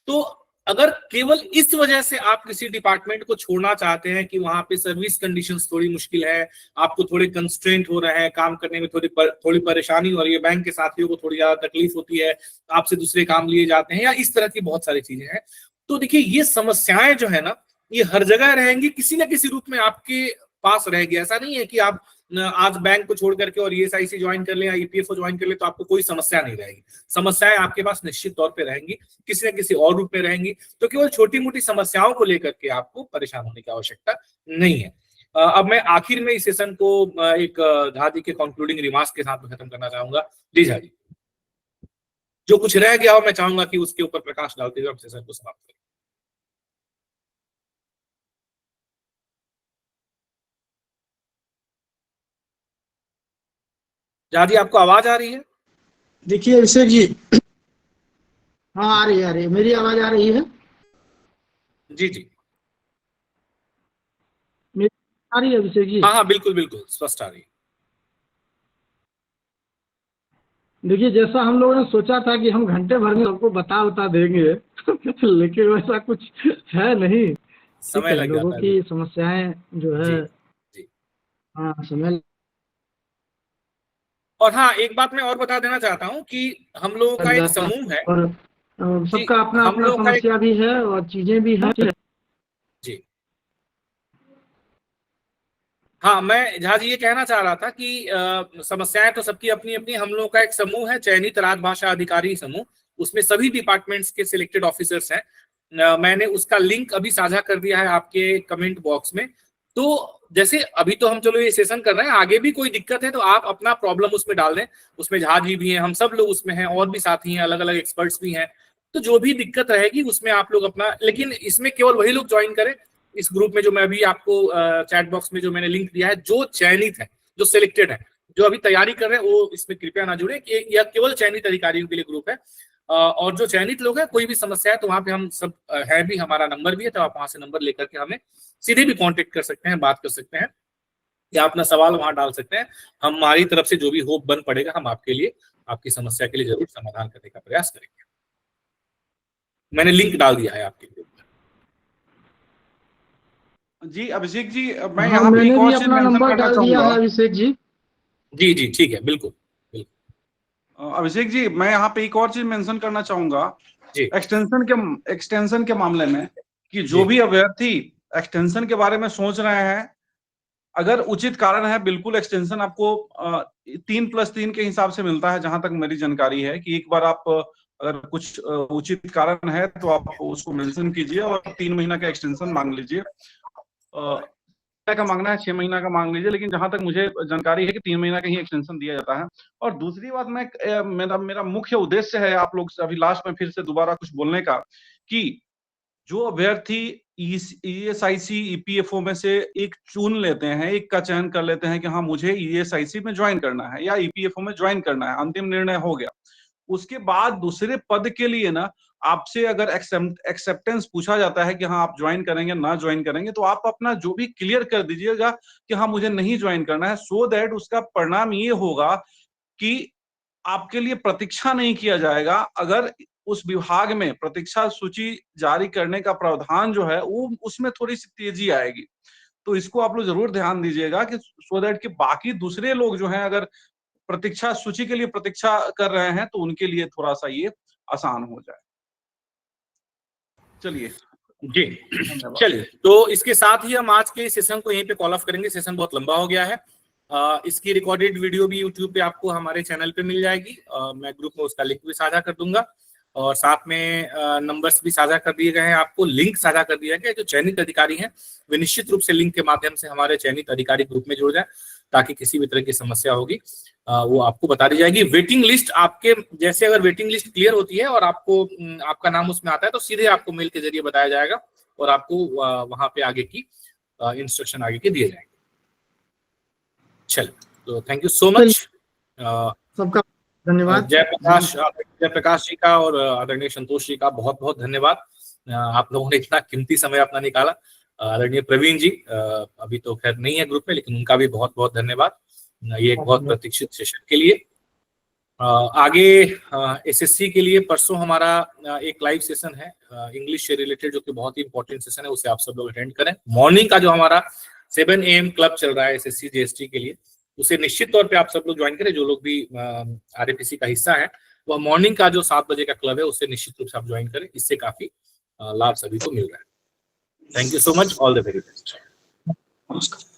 तो अगर केवल इस वजह से आप किसी डिपार्टमेंट को छोड़ना चाहते हैं कि वहां पे सर्विस कंडीशंस थोड़ी मुश्किल है, आपको थोड़े कंस्ट्रेंट हो रहे हैं, काम करने में थोड़ी परेशानी हो रही है, बैंक के साथियों को थोड़ी ज्यादा तकलीफ होती है, आपसे दूसरे काम लिए जाते हैं, या इस तरह की बहुत सारी चीजें हैं, तो देखिए ये समस्याएं जो है ना, ये हर जगह रहेंगी, किसी ना किसी रूप में आपके पास रहेगी। ऐसा नहीं है कि आप आज बैंक को छोड़ करके और ईएसआईसी ज्वाइन कर ले या ईपीएफओ ज्वाइन कर ले तो आपको कोई समस्या नहीं रहेगी। समस्याएं आपके पास निश्चित तौर पे रहेंगी, किसी न किसी और रूप में रहेंगी। तो केवल छोटी मोटी समस्याओं को लेकर के आपको परेशान होने की आवश्यकता नहीं है। अब मैं आखिर में इस सेशन को एक झा जी के कंक्लूडिंग रिमार्क्स के साथ खत्म करना चाहूंगा। जी झा जी, जो कुछ रह गया हो मैं चाहूंगा कि उसके ऊपर प्रकाश डालते हुए हम सेशन को समाप्त करें। झा जी, आपको आवाज आ रही है? देखिए अभिषेक जी, हाँ आ रही है, मेरी आवाज आ रही है? जी जी, मेरी आ रही है अभिषेक जी? हाँ हाँ, बिल्कुल बिल्कुल स्पष्ट आ रही है। देखिए, जैसा हम लोगों ने सोचा था कि हम घंटे भर में सबको बता देंगे लेकिन वैसा कुछ है नहीं। ठीक समय है, लग लोगों जाता है। की समस्याएं जो है, जी। हाँ समय और हाँ, एक बात मैं और बता देना चाहता हूँ कि हम लोगों का लग एक जाता है समूह है। और जी, सबका अपना हम अपना लोगों का एक, समस्या भी है और चीजें भी हैं। जी हाँ, मैं झा जी ये कहना चाह रहा था कि समस्याएं तो सबकी अपनी अपनी, हम लोगों का एक समूह है, चयनित राजभाषा अधिकारी समूह, उसमें सभी डिपार्टमेंट्स के सिलेक्टेड ऑफिसर्स हैं। मैंने उसका लिंक अभी साझा कर दिया है आपके कमेंट बॉक्स में। तो जैसे अभी तो हम चलो ये सेशन कर रहे हैं, आगे भी कोई दिक्कत है तो आप अपना प्रॉब्लम उसमें डाल दें। उसमें झा जी भी हैं, हम सब लोग उसमें हैं, और भी साथी हैं, अलग अलग एक्सपर्ट्स भी हैं। तो जो भी दिक्कत रहेगी उसमें आप लोग अपना, लेकिन इसमें केवल वही लोग ज्वाइन करें इस ग्रुप में जो मैं अभी आपको चैट बॉक्स में जो मैंने लिंक दिया है, जो चयनित है, जो सिलेक्टेड है, जो अभी तैयारी कर रहे हैं, वो इसमें कृपया ना जुड़े। यह केवल चयनित अधिकारियों के लिए ग्रुप है। और जो चयनित लोग हैं, कोई भी समस्या है तो वहां पे हम सब है भी, हमारा नंबर भी है, तो आप वहां से नंबर लेकर के हमें सीधे भी कांटेक्ट कर सकते हैं, बात कर सकते हैं, या अपना सवाल वहां डाल सकते हैं। हमारी तरफ से जो भी होप बन पड़ेगा, हम आपके लिए, आपकी समस्या के लिए जरूर समाधान करने का प्रयास करेंगे। मैंने लिंक डाल दिया है आपके लिए। जी अभिषेक जी, मैं हाँ, यहाँ पे मैंने एक भी और चीज अपना मेंशन नंबर करना डाल दिया है चाहूंगा। अभिषेक जी। जी जी ठीक है, बिल्कुल। अभिषेक जी, मैं यहाँ पे एक और चीज मेंशन करना चाहूंगा जी एक्सटेंशन के मामले में, कि जो जी। भी अभ्यर्थी एक्सटेंशन के बारे में सोच रहे हैं, अगर उचित कारण है, बिल्कुल एक्सटेंशन आपको 3+3 के हिसाब से मिलता है, जहां तक मेरी जानकारी है। कि एक बार आप अगर कुछ उचित कारण है तो आप उसको मेंशन कीजिए और 3 महीना का एक्सटेंशन मांग लीजिए। का मांगना है 6 महीना का मांग लीजिए, लेकिन जहां तक मुझे जानकारी है कि 3 महीना का ही एक्सटेंशन दिया जाता है। और दूसरी बात, मेरा मुख्य उद्देश्य है आप लोग से अभी लास्ट में फिर से दोबारा कुछ बोलने का, कि जो अभ्यर्थी ESIC EPFO में से एक चुन लेते हैं, एक का चयन कर लेते हैं कि हाँ मुझे ESIC में ज्वाइन करना है या EPFO में ज्वाइन करना है, अंतिम निर्णय हो गया, उसके बाद दूसरे पद के लिए ना आपसे अगर एक्सेप्टेंस पूछा जाता है कि हाँ आप ज्वाइन करेंगे ना ज्वाइन करेंगे, तो आप अपना जो भी क्लियर कर दीजिएगा कि हाँ मुझे नहीं ज्वाइन करना है, सो दैट उसका परिणाम ये होगा कि आपके लिए प्रतीक्षा नहीं किया जाएगा। अगर उस विभाग में प्रतीक्षा सूची जारी करने का प्रावधान जो है वो, उसमें थोड़ी सी तेजी आएगी। तो इसको आप लोग जरूर ध्यान दीजिएगा कि सो दैट कि बाकी दूसरे लोग जो हैं अगर प्रतीक्षा सूची के लिए प्रतीक्षा कर रहे हैं तो उनके लिए थोड़ा सा ये आसान हो जाए। चलिए जी, चलिए, तो इसके साथ ही हम आज के सेशन को यहीं पे कॉल ऑफ करेंगे। सेशन बहुत लंबा हो गया है। इसकी रिकॉर्डेड वीडियो भी यूट्यूब पे आपको हमारे चैनल पे मिल जाएगी। मैं ग्रुप में उसका लिंक भी साझा कर दूंगा, और साथ में नंबर्स भी साझा कर दिए गए हैं, आपको लिंक साझा कर दिया गया है। जो चयनित अधिकारी हैं वे निश्चित रूप से लिंक के माध्यम से हमारे चयनित अधिकारी ग्रुप में जुड़ जाए, ताकि किसी भी तरह की समस्या होगी वो आपको बता दी जाएगी। वेटिंग लिस्ट आपके जैसे, अगर वेटिंग लिस्ट क्लियर होती है और आपको आपका नाम उसमें आता है, तो सीधे आपको मेल के जरिए बताया जाएगा और आपको वहां पे आगे की इंस्ट्रक्शन आगे के दिए जाएंगे। चलिए, तो थैंक यू सो मच सबका धन्यवाद। जयप्रकाश जी का और आदरणीय संतोष जी का बहुत बहुत धन्यवाद। आप लोगों ने इतना कीमती समय अपना निकाला। आदरणीय प्रवीण जी अभी तो खैर नहीं है ग्रुप में, लेकिन उनका भी बहुत बहुत धन्यवाद ये एक बहुत प्रतीक्षित सेशन के लिए। आगे एसएससी के लिए परसों हमारा एक लाइव सेशन है इंग्लिश से रिलेटेड, जो कि बहुत ही इंपॉर्टेंट सेशन है, उसे आप सब लोग अटेंड करें। मॉर्निंग का जो हमारा 7 AM क्लब चल रहा है एसएससी जीएसटी के लिए, उसे निश्चित तौर पे आप सब लोग ज्वाइन करें। जो लोग भी आरएपीसी का हिस्सा है, वह मॉर्निंग का जो 7 बजे का क्लब है उसे निश्चित रूप से आप ज्वाइन करें। इससे काफी लाभ सभी को मिल रहा है। Thank you so much, all the very best. नमस्कार।